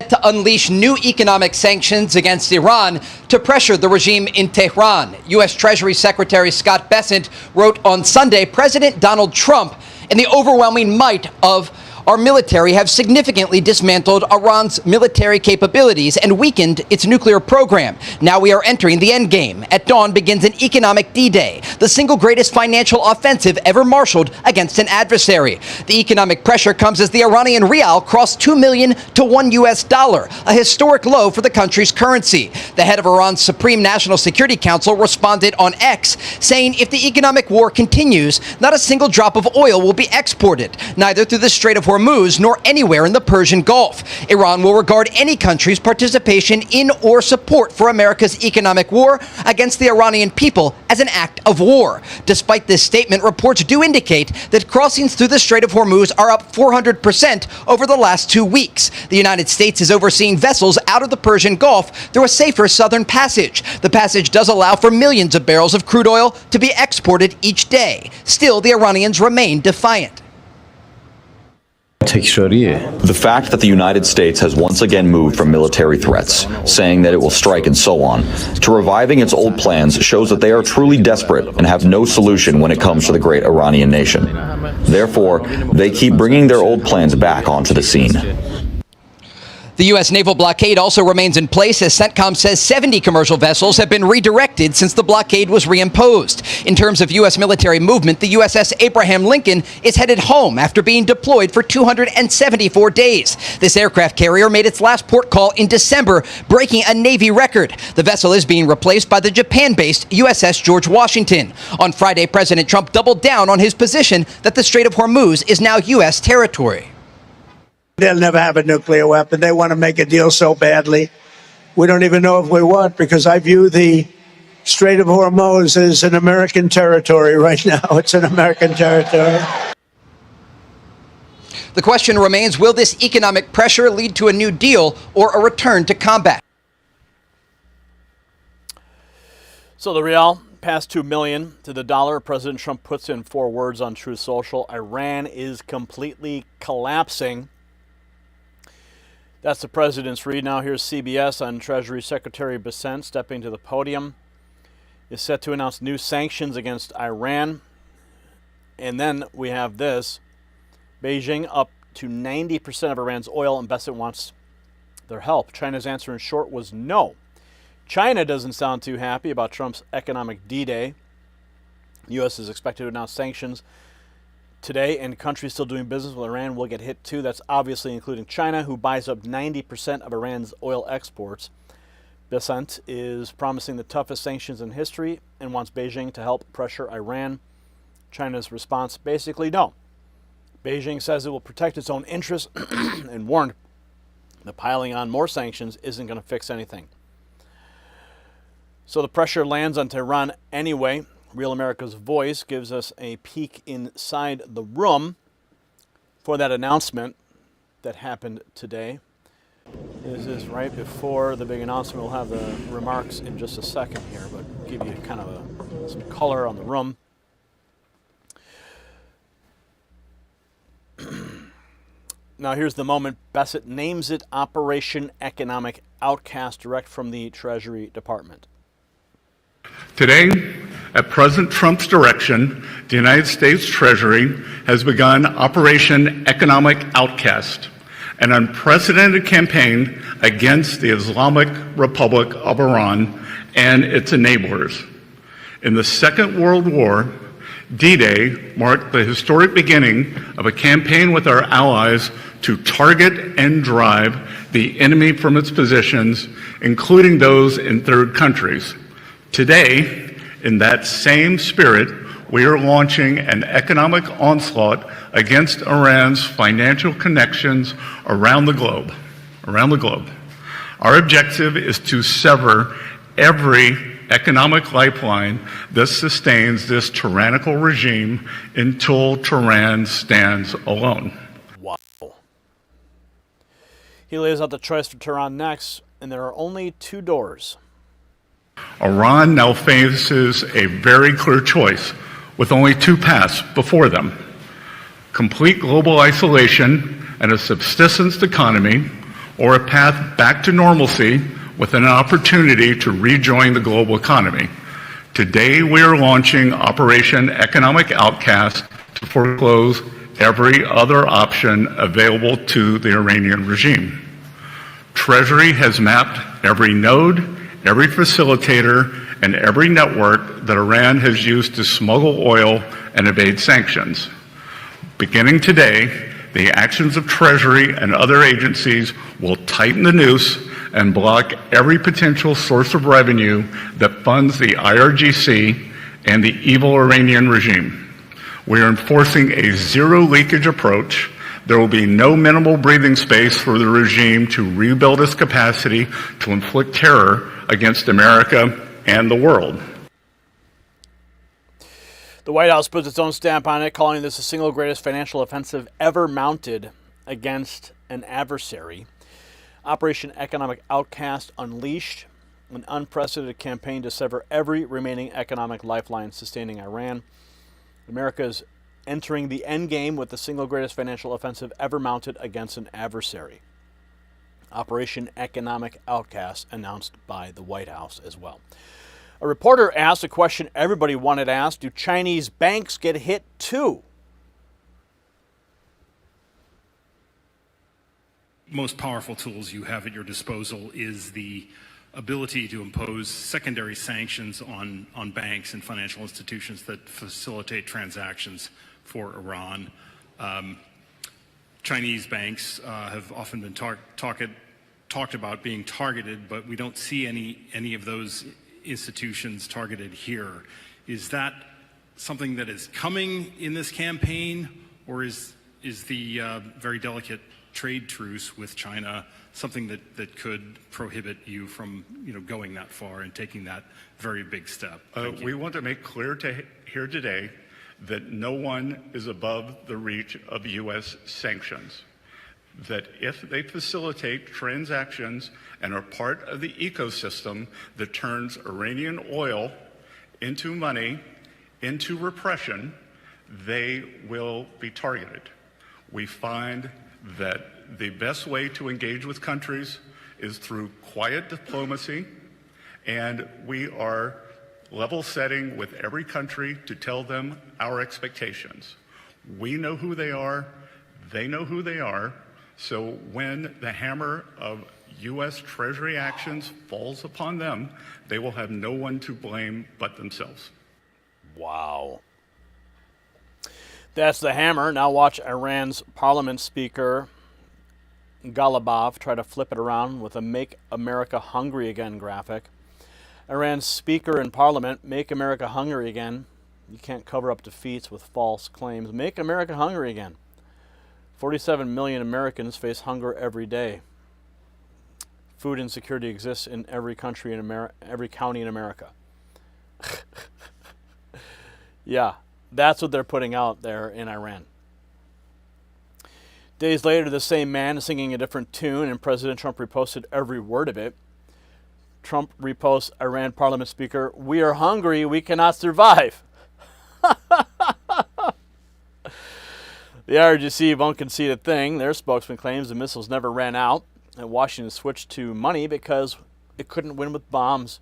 To unleash new economic sanctions against Iran to pressure the regime in Tehran. U.S. Treasury Secretary Scott Bessent wrote on Sunday, President Donald Trump and the overwhelming might of our military have significantly dismantled Iran's military capabilities and weakened its nuclear program. Now we are entering the end game. At dawn begins an economic D-Day, the single greatest financial offensive ever marshaled against an adversary. The economic pressure comes as the Iranian rial crossed 2 million to $1 US, a historic low for the country's currency. The head of Iran's Supreme National Security Council responded on X, saying if the economic war continues, not a single drop of oil will be exported, neither through the Strait of Hormuz nor anywhere in the Persian Gulf. Iran will regard any country's participation in or support for America's economic war against the Iranian people as an act of war. Despite this statement, reports do indicate that crossings through the Strait of Hormuz are up 400% over the last 2 weeks. The United States is overseeing vessels out of the Persian Gulf through a safer southern passage. The passage does allow for millions of barrels of crude oil to be exported each day. Still, the Iranians remain defiant. The fact that the United States has once again moved from military threats, saying that it will strike and so on, to reviving its old plans shows that they are truly desperate and have no solution when it comes to the great Iranian nation. Therefore, they keep bringing their old plans back onto the scene. The U.S. naval blockade also remains in place as CENTCOM says 70 commercial vessels have been redirected since the blockade was reimposed. In terms of U.S. military movement, the USS Abraham Lincoln is headed home after being deployed for 274 days. This aircraft carrier made its last port call in December, breaking a Navy record. The vessel is being replaced by the Japan-based USS George Washington. On Friday, President Trump doubled down on his position that the Strait of Hormuz is now U.S. territory. They'll never have a nuclear weapon. They want to make a deal so badly. We don't even know if we want, because I view the Strait of Hormuz as an American territory right now. It's an American territory. The question remains, will this economic pressure lead to a new deal or a return to combat? So the real past 2 million to the dollar. President Trump puts in 4 words on Truth Social. Iran is completely collapsing. That's the president's read. Now here's CBS on Treasury Secretary Bessent stepping to the podium. Is set to announce new sanctions against Iran. And then we have this. Beijing up to 90% of Iran's oil, and Bessent wants their help. China's answer in short was no. China doesn't sound too happy about Trump's economic D-Day. The U.S. is expected to announce sanctions today, and countries still doing business with Iran will get hit too. That's obviously including China, who buys up 90% of Iran's oil exports. Bessent is promising the toughest sanctions in history and wants Beijing to help pressure Iran. China's response, basically no. Beijing says it will protect its own interests and warned that piling on more sanctions isn't going to fix anything. So the pressure lands on Tehran anyway. Real America's Voice gives us a peek inside the room for that announcement that happened today. This is right before the big announcement. We'll have the remarks in just a second here, but give you kind of some color on the room. Now here's the moment. Bessent names it Operation Economic Outcast, direct from the Treasury Department. Today, at President Trump's direction, the United States Treasury has begun Operation Economic Outcast, an unprecedented campaign against the Islamic Republic of Iran and its enablers. In the Second World War, D-Day marked the historic beginning of a campaign with our allies to target and drive the enemy from its positions, including those in third countries. Today, in that same spirit, we are launching an economic onslaught against Iran's financial connections around the globe. Our objective is to sever every economic lifeline that sustains this tyrannical regime until Tehran stands alone. Wow. He lays out the choice for Tehran next, and there are only 2 doors. Iran now faces a very clear choice with only 2 paths before them: complete global isolation and a subsistence economy, or a path back to normalcy with an opportunity to rejoin the global economy. Today, we are launching Operation Economic Outcast to foreclose every other option available to the Iranian regime. Treasury has mapped every node, every facilitator, and every network that Iran has used to smuggle oil and evade sanctions. Beginning today, the actions of Treasury and other agencies will tighten the noose and block every potential source of revenue that funds the IRGC and the evil Iranian regime. We are enforcing a zero-leakage approach. There will be no minimal breathing space for the regime to rebuild its capacity to inflict terror against America and the world. The White House puts its own stamp on it, calling this the single greatest financial offensive ever mounted against an adversary. Operation Economic Outcast unleashed, an unprecedented campaign to sever every remaining economic lifeline sustaining Iran. America's entering the end game with the single greatest financial offensive ever mounted against an adversary. Operation Economic Outcast, announced by the White House as well. A reporter asked a question everybody wanted asked: do Chinese banks get hit too? Most powerful tools you have at your disposal is the ability to impose secondary sanctions on banks and financial institutions that facilitate transactions for Iran. Chinese banks have often been talked about being targeted, but we don't see any of those institutions targeted here. Is that something that is coming in this campaign, or is the very delicate trade truce with China something that could prohibit you from going that far and taking that very big step? We want to make clear here today that no one is above the reach of U.S. sanctions. That if they facilitate transactions and are part of the ecosystem that turns Iranian oil into money, into repression, they will be targeted. We find that the best way to engage with countries is through quiet diplomacy, and we are level setting with every country to tell them our expectations. We know who they are, they know who they are, so when the hammer of U.S. Treasury actions falls upon them, they will have no one to blame but themselves. Wow. That's the hammer. Now watch Iran's parliament speaker, Ghalibaf, try to flip it around with a Make America Hungry Again graphic. Iran's speaker in parliament, Make America Hungry Again. You can't cover up defeats with false claims. Make America Hungry Again. 47 million Americans face hunger every day. Food insecurity exists in every country in America, every county in America. Yeah, that's what they're putting out there in Iran. Days later, the same man is singing a different tune, and President Trump reposted every word of it. Trump reposts Iran parliament speaker, "We are hungry, we cannot survive." The IRGC won't concede a thing. Their spokesman claims the missiles never ran out, and Washington switched to money because it couldn't win with bombs.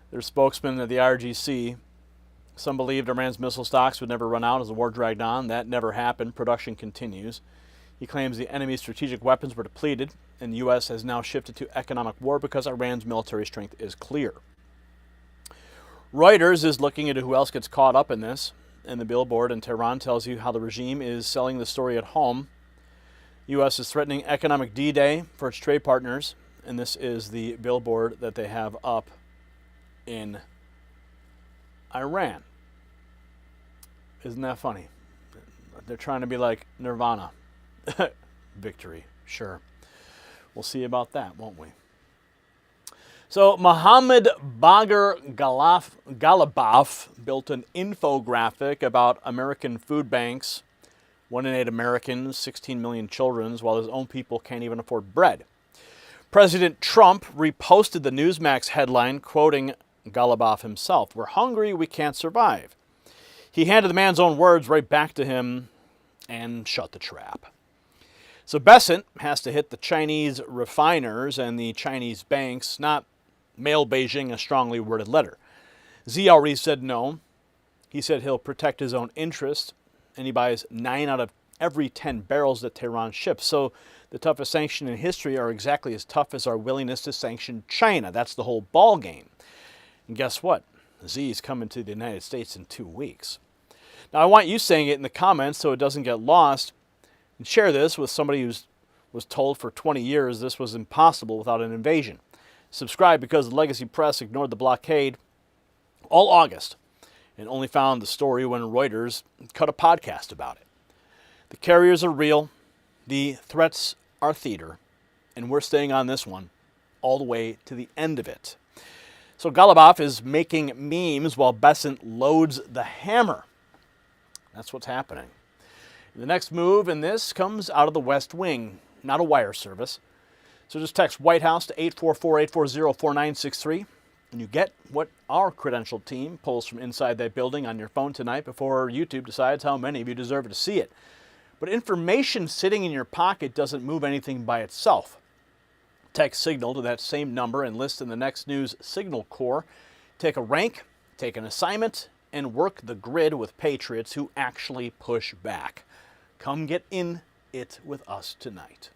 Their spokesman at the IRGC, some believed Iran's missile stocks would never run out as the war dragged on. That never happened. Production continues. He claims the enemy's strategic weapons were depleted, and the U.S. has now shifted to economic war because Iran's military strength is clear. Reuters is looking into who else gets caught up in this, and the billboard in Tehran tells you how the regime is selling the story at home. U.S. is threatening economic D-Day for its trade partners, and this is the billboard that they have up in Iran. Isn't that funny? They're trying to be like Nirvana. Victory, sure. We'll see about that, won't we? So Mohammed Bagher Ghalibaf built an infographic about American food banks, 1 in 8 Americans, 16 million children, while his own people can't even afford bread. President Trump reposted the Newsmax headline, quoting Ghalibaf himself, "We're hungry, we can't survive." He handed the man's own words right back to him and shut the trap. So Bessent has to hit the Chinese refiners and the Chinese banks, not mail Beijing a strongly worded letter. Xi already said no. He said he'll protect his own interests, and he buys 9 out of every 10 barrels that Tehran ships. So the toughest sanctions in history are exactly as tough as our willingness to sanction China. That's the whole ball game. And guess what? Xi is coming to the United States in 2 weeks. Now, I want you saying it in the comments so it doesn't get lost. And share this with somebody who was told for 20 years this was impossible without an invasion. Subscribe because the legacy press ignored the blockade all August and only found the story when Reuters cut a podcast about it. The carriers are real. The threats are theater. And we're staying on this one all the way to the end of it. So Ghalibaf is making memes while Bessent loads the hammer. That's what's happening. The next move in this comes out of the West Wing, not a wire service. So just text White House to 844-840-4963. And you get what our credentialed team pulls from inside that building on your phone tonight before YouTube decides how many of you deserve to see it. But information sitting in your pocket doesn't move anything by itself. Text Signal to that same number and list in the next news Signal Corps. Take a rank, take an assignment, and work the grid with patriots who actually push back. Come get in it with us tonight.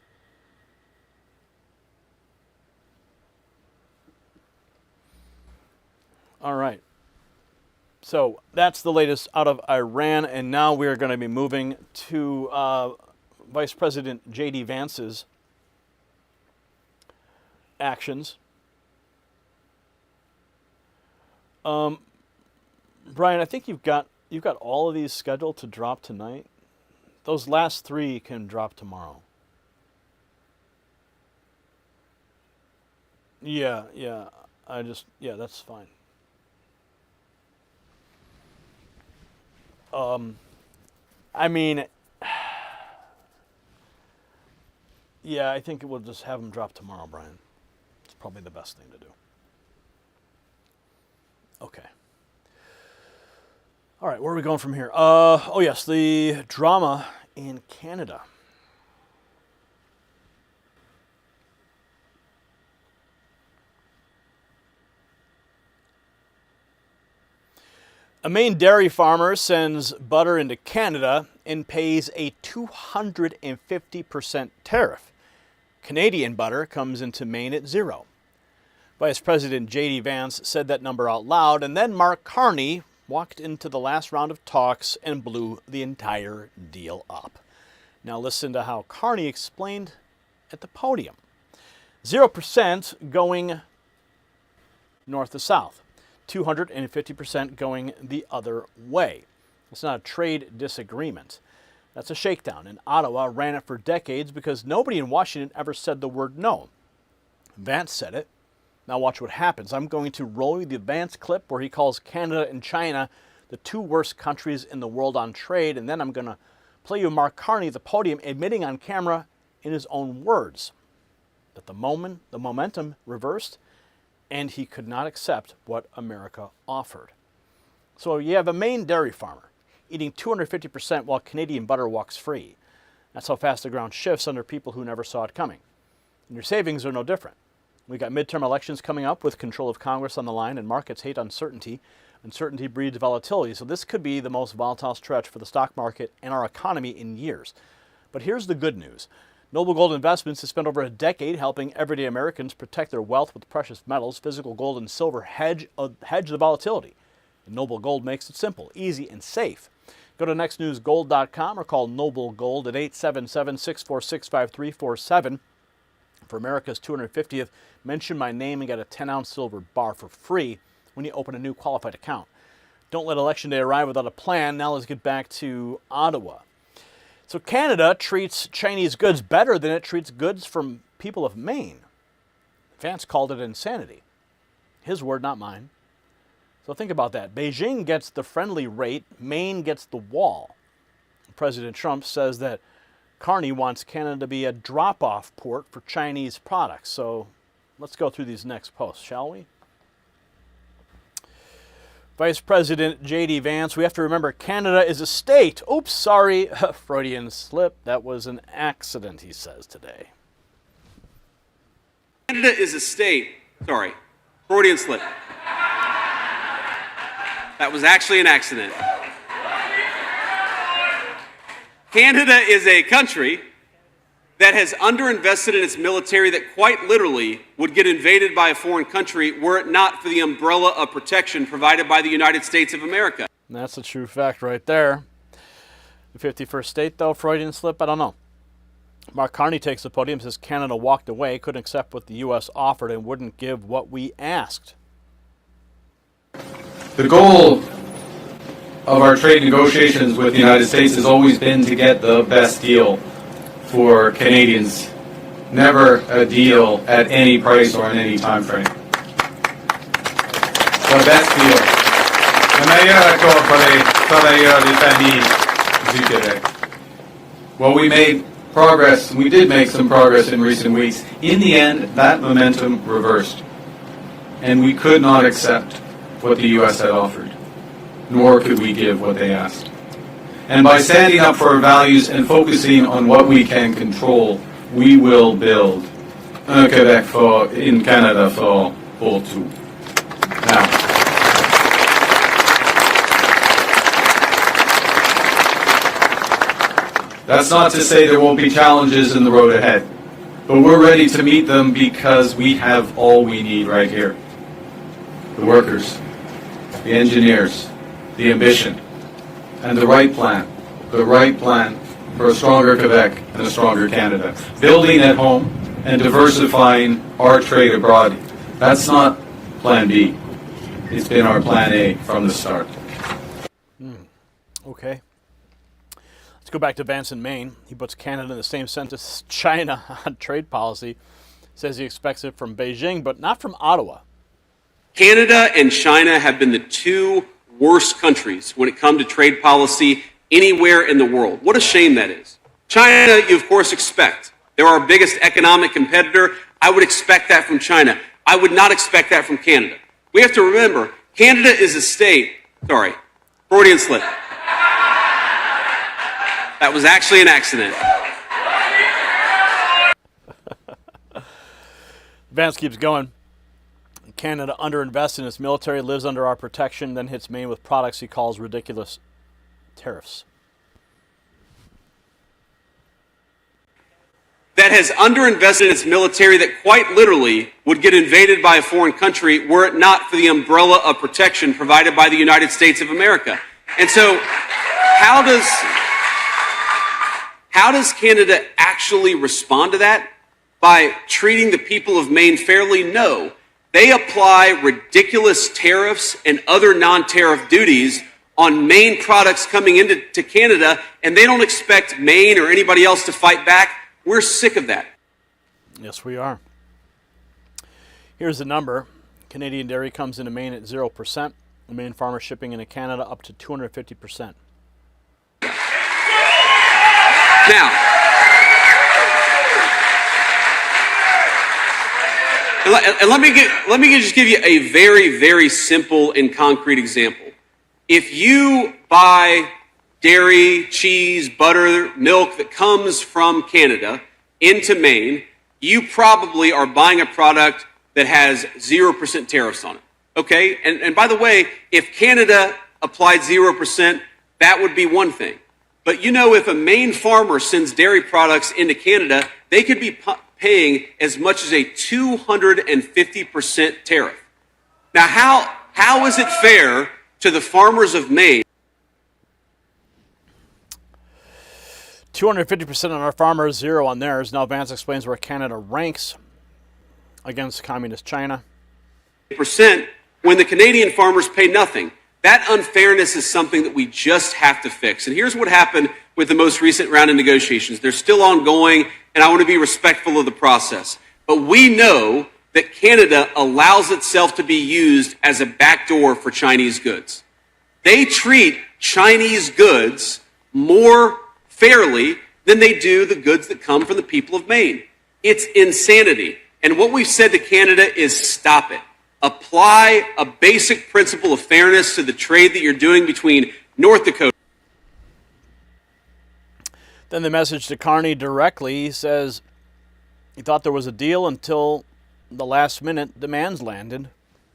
All right. So that's the latest out of Iran, and now we're going to be moving to Vice President JD Vance's actions. Brian, I think you've got all of these scheduled to drop tonight. Those last 3 can drop tomorrow. Yeah, that's fine. I mean, yeah, I think we'll just have them drop tomorrow, Brian. It's probably the best thing to do. Okay. All right, where are we going from here? Oh, yes, the drama in Canada. A Maine dairy farmer sends butter into Canada and pays a 250% tariff. Canadian butter comes into Maine at 0. Vice President JD Vance said that number out loud, and then Mark Carney walked into the last round of talks and blew the entire deal up. Now listen to how Carney explained at the podium. 0% going north to south. 250% going the other way. It's not a trade disagreement. That's a shakedown, and Ottawa ran it for decades because nobody in Washington ever said the word no. Vance said it. Now watch what happens. I'm going to roll you the Vance clip where he calls Canada and China the 2 worst countries in the world on trade, and then I'm going to play you Mark Carney at the podium admitting on camera in his own words that the momentum reversed and he could not accept what America offered. So you have a Maine dairy farmer eating 250% while Canadian butter walks free. That's how fast the ground shifts under people who never saw it coming. And your savings are no different. We got midterm elections coming up with control of Congress on the line, and markets hate uncertainty. Uncertainty breeds volatility, so this could be the most volatile stretch for the stock market and our economy in years. But here's the good news. Noble Gold Investments has spent over a decade helping everyday Americans protect their wealth with precious metals. Physical gold and silver hedge the volatility. And Noble Gold makes it simple, easy, and safe. Go to nextnewsgold.com or call Noble Gold at 877-646-5347. For America's 250th, mention my name and get a 10-ounce silver bar for free when you open a new qualified account. Don't let Election Day arrive without a plan. Now let's get back to Ottawa. So Canada treats Chinese goods better than it treats goods from people of Maine. Vance called it insanity. His word, not mine. So think about that. Beijing gets the friendly rate, Maine gets the wall. President Trump says that Carney wants Canada to be a drop-off port for Chinese products. So let's go through these next posts, shall we? Vice President JD Vance, we have to remember Canada is a state. Oops, sorry, Freudian slip. That was an accident, he says today. Canada is a state. Sorry, Freudian slip. That was actually an accident. Canada is a country that has underinvested in its military that quite literally would get invaded by a foreign country were it not for the umbrella of protection provided by the United States of America. And that's a true fact right there. The 51st state, though, Freudian slip, I don't know. Mark Carney takes the podium, says Canada walked away, couldn't accept what the U.S. offered, and wouldn't give what we asked. The goal of our trade negotiations with the United States has always been to get the best deal for Canadians, never a deal at any price or in any time frame. The best deal. Le meilleur accord pour les travailleurs des familles du Québec. Well, we made progress, we did make some progress in recent weeks. In the end, that momentum reversed. and we could not accept what the U.S. had offered, nor could we give what they asked. And by standing up for our values and focusing on what we can control, we will build un Quebec fort in Canada for all too. Now, that's not to say there won't be challenges in the road ahead, but we're ready to meet them because we have all we need right here. The workers, the engineers, the ambition, and the right plan for a stronger Quebec and a stronger Canada. Building at home and diversifying our trade abroad. That's not plan B. It's been our plan A from the start. Okay. Let's go back to Vance in Maine. He puts Canada in the same sentence as China on trade policy. Says he expects it from Beijing, but not from Ottawa. Canada and China have been the two worst countries when it comes to trade policy anywhere in the world. What a shame that is. China, you of course expect. They're our biggest economic competitor. I would expect that from China. I would not expect that from Canada. We have to remember, Canada is a state, sorry, Freudian slip. That was actually an accident. Vance keeps going. Canada underinvests in its military, lives under our protection, then hits Maine with products he calls ridiculous tariffs. That has underinvested in its military that quite literally would get invaded by a foreign country were it not for the umbrella of protection provided by the United States of America. And so how does Canada actually respond to that? By treating the people of Maine fairly? No. They apply ridiculous tariffs and other non-tariff duties on Maine products coming into Canada, and they don't expect Maine or anybody else to fight back. We're sick of that. Yes, we are. Here's the number. Canadian dairy comes into Maine at 0%. The Maine farmer shipping into Canada up to 250%. Now, and let me just give you a very, very simple and concrete example. If you buy dairy, cheese, butter, milk that comes from Canada into Maine, you probably are buying a product that has 0% tariffs on it. Okay? And by the way, if Canada applied 0%, that would be one thing. But you know, if a Maine farmer sends dairy products into Canada, they could be paying as much as a 250% tariff. Now, how is it fair to the farmers of Maine? 250% on our farmers, 0 on theirs. Now Vance explains where Canada ranks against communist China. Percent when the Canadian farmers pay nothing. That unfairness is something that we just have to fix. And here's what happened with the most recent round of negotiations. They're still ongoing, and I want to be respectful of the process. But we know that Canada allows itself to be used as a backdoor for Chinese goods. They treat Chinese goods more fairly than they do the goods that come from the people of Maine. It's insanity. And what we've said to Canada is stop it. Apply a basic principle of fairness to the trade that you're doing between North Dakota. Then the message to Carney directly, he says he thought there was a deal until the last minute demands landed.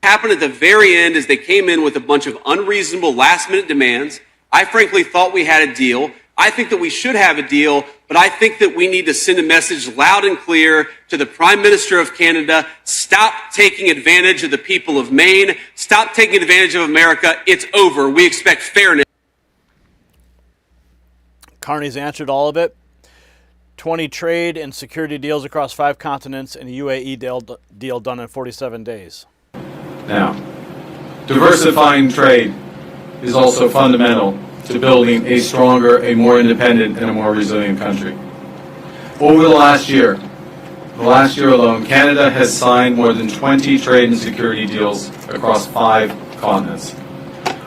Happened at the very end as they came in with a bunch of unreasonable last minute demands. I frankly thought we had a deal. I think that we should have a deal, but I think that we need to send a message loud and clear to the Prime Minister of Canada. Stop taking advantage of the people of Maine. Stop taking advantage of America. It's over. We expect fairness. Carney's answered all of it. 20 trade and security deals across 5 continents and a UAE deal done in 47 days. Now, diversifying trade is also fundamental to building a stronger, a more independent, and a more resilient country. Over the last year alone, Canada has signed more than 20 trade and security deals across 5 continents.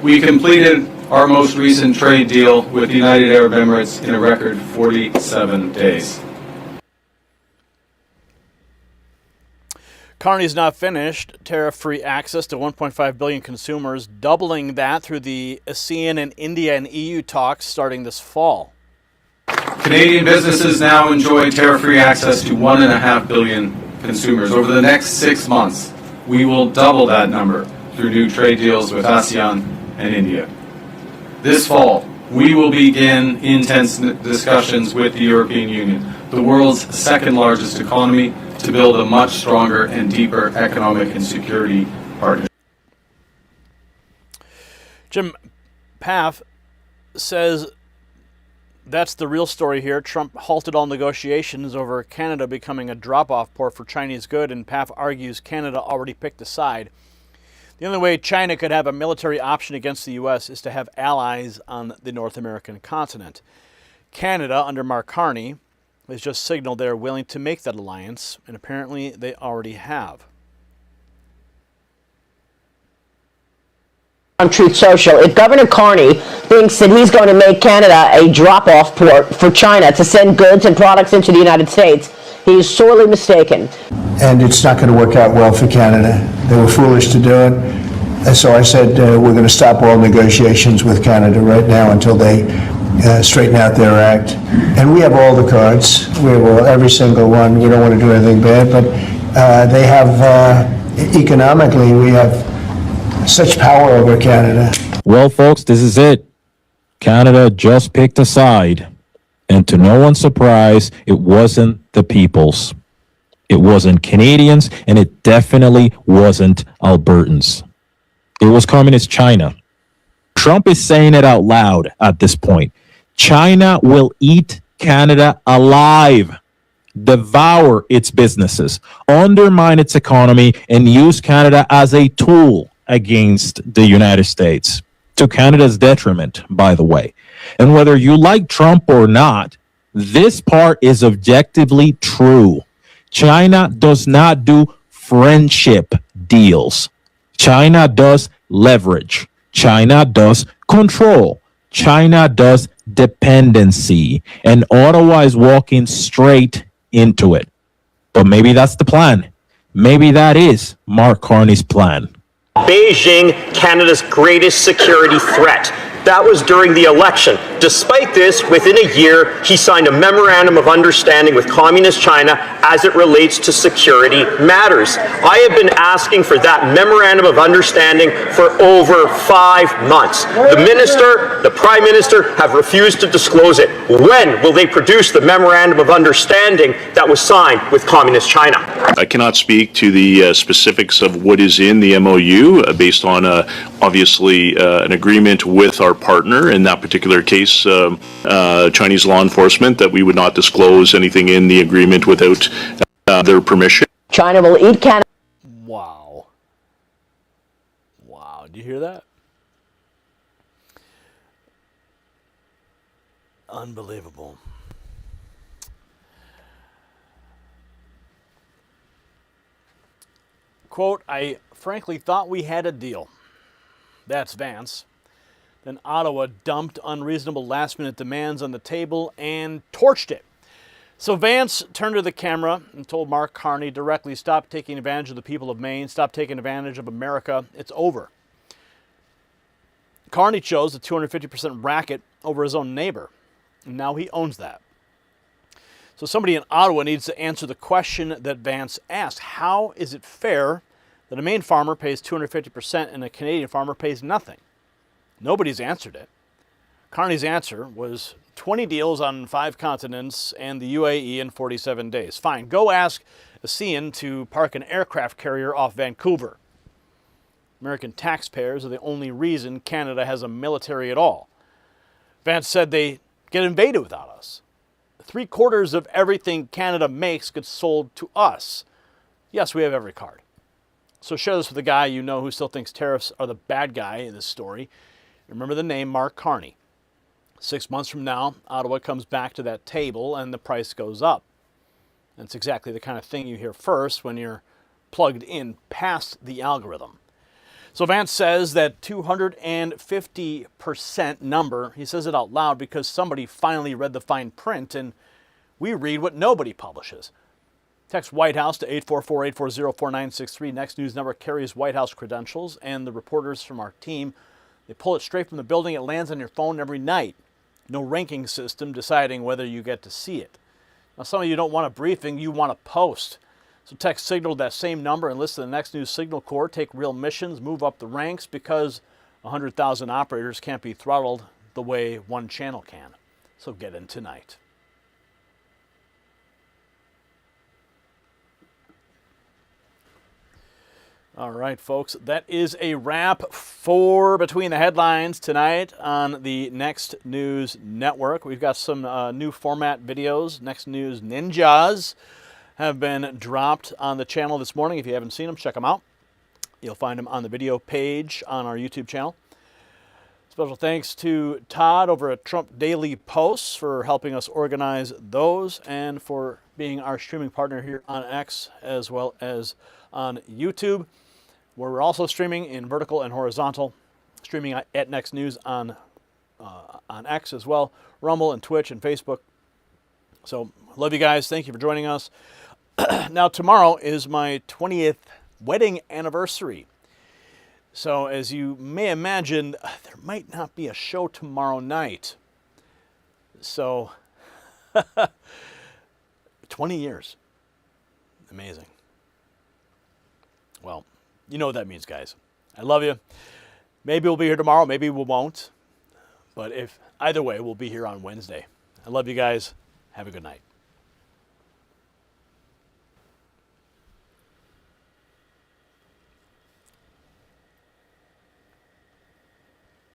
We completed our most recent trade deal with the United Arab Emirates in a record 47 days. Carney's not finished. Tariff-free access to 1.5 billion consumers, doubling that through the ASEAN and India and EU talks starting this fall. Canadian businesses now enjoy tariff-free access to 1.5 billion consumers. Over the next 6 months, we will double that number through new trade deals with ASEAN and India. This fall, we will begin intense discussions with the European Union, the world's second largest economy, to build a much stronger and deeper economic and security partnership. Jim Paff says that's the real story here. Trump halted all negotiations over Canada becoming a drop-off port for Chinese goods, and Paff argues Canada already picked a side. The only way China could have a military option against the U.S. is to have allies on the North American continent. Canada, under Mark Carney, has just signaled they're willing to make that alliance, and apparently they already have. On Truth Social, if Governor Carney thinks that he's going to make Canada a drop-off port for China to send goods and products into the United States, he is sorely mistaken. And it's not going to work out well for Canada. They were foolish to do it. And so I said we're going to stop all negotiations with Canada right now until they straighten out their act. And we have all the cards. We have every single one. We don't want to do anything bad, but they have, economically, we have such power over Canada. Well, folks, this is it. Canada just picked a side. And to no one's surprise, it wasn't the people's. It wasn't Canadians, and it definitely wasn't Albertans. It was communist China. Trump is saying it out loud at this point. China will eat Canada alive, devour its businesses, undermine its economy, and use Canada as a tool against the United States, to Canada's detriment, by the way. And whether you like Trump or not, this part is objectively true. China does not do friendship deals. China does leverage. China does control. China does dependency. And Ottawa is walking straight into it. But maybe that's the plan. Maybe that is Mark Carney's plan. Beijing, Canada's greatest security threat. That was during the election. Despite this, within a year, he signed a memorandum of understanding with Communist China as it relates to security matters. I have been asking for that memorandum of understanding for over 5 months. The minister, the prime minister have refused to disclose it. When will they produce the memorandum of understanding that was signed with Communist China? I cannot speak to the specifics of what is in the MOU based on obviously an agreement with our partner, in that particular case, Chinese law enforcement, that we would not disclose anything in the agreement without their permission. China will eat Canada. Wow. Wow. Do you hear that? Unbelievable. Quote, I frankly thought we had a deal. That's Vance. Then Ottawa dumped unreasonable last-minute demands on the table and torched it. So Vance turned to the camera and told Mark Carney directly, stop taking advantage of the people of Maine, stop taking advantage of America, it's over. Carney chose the 250% racket over his own neighbor, and now he owns that. So somebody in Ottawa needs to answer the question that Vance asked. How is it fair that a Maine farmer pays 250% and a Canadian farmer pays nothing? Nobody's answered it. Carney's answer was 20 deals on 5 continents and the UAE in 47 days. Fine, go ask ASEAN to park an aircraft carrier off Vancouver. American taxpayers are the only reason Canada has a military at all. Vance said they get invaded without us. 3/4 of everything Canada makes gets sold to us. Yes, we have every card. So share this with a guy you know who still thinks tariffs are the bad guy in this story. Remember the name Mark Carney. 6 months from now, Ottawa comes back to that table and the price goes up. That's exactly the kind of thing you hear first when you're plugged in past the algorithm. So Vance says that 250% number, he says it out loud because somebody finally read the fine print, and we read what nobody publishes. Text White House to 844-840-4963. Next News Network carries White House credentials, and the reporters from our team, they pull it straight from the building. It lands on your phone every night. No ranking system deciding whether you get to see it. Now, some of you don't want a briefing, you want a post. So text Signal to that same number and list the Next News Signal Corps. Take real missions, move up the ranks, because 100,000 operators can't be throttled the way one channel can. So get in tonight. All right, folks, that is a wrap for Between the Headlines tonight on the Next News Network. We've got some new format videos. Next News Ninjas have been dropped on the channel this morning. If you haven't seen them, check them out. You'll find them on the video page on our YouTube channel. Special thanks to Todd over at Trump Daily Posts for helping us organize those and for being our streaming partner here on X as well as on YouTube, where we're also streaming in vertical and horizontal, streaming at Next News on X as well, Rumble and Twitch and Facebook. So love you guys. Thank you for joining us. Now tomorrow is my 20th wedding anniversary. So as you may imagine, there might not be a show tomorrow night. So 20 years. Amazing. Well, you know what that means, guys. I love you. Maybe we'll be here tomorrow. Maybe we won't. But if either way, we'll be here on Wednesday. I love you guys. Have a good night.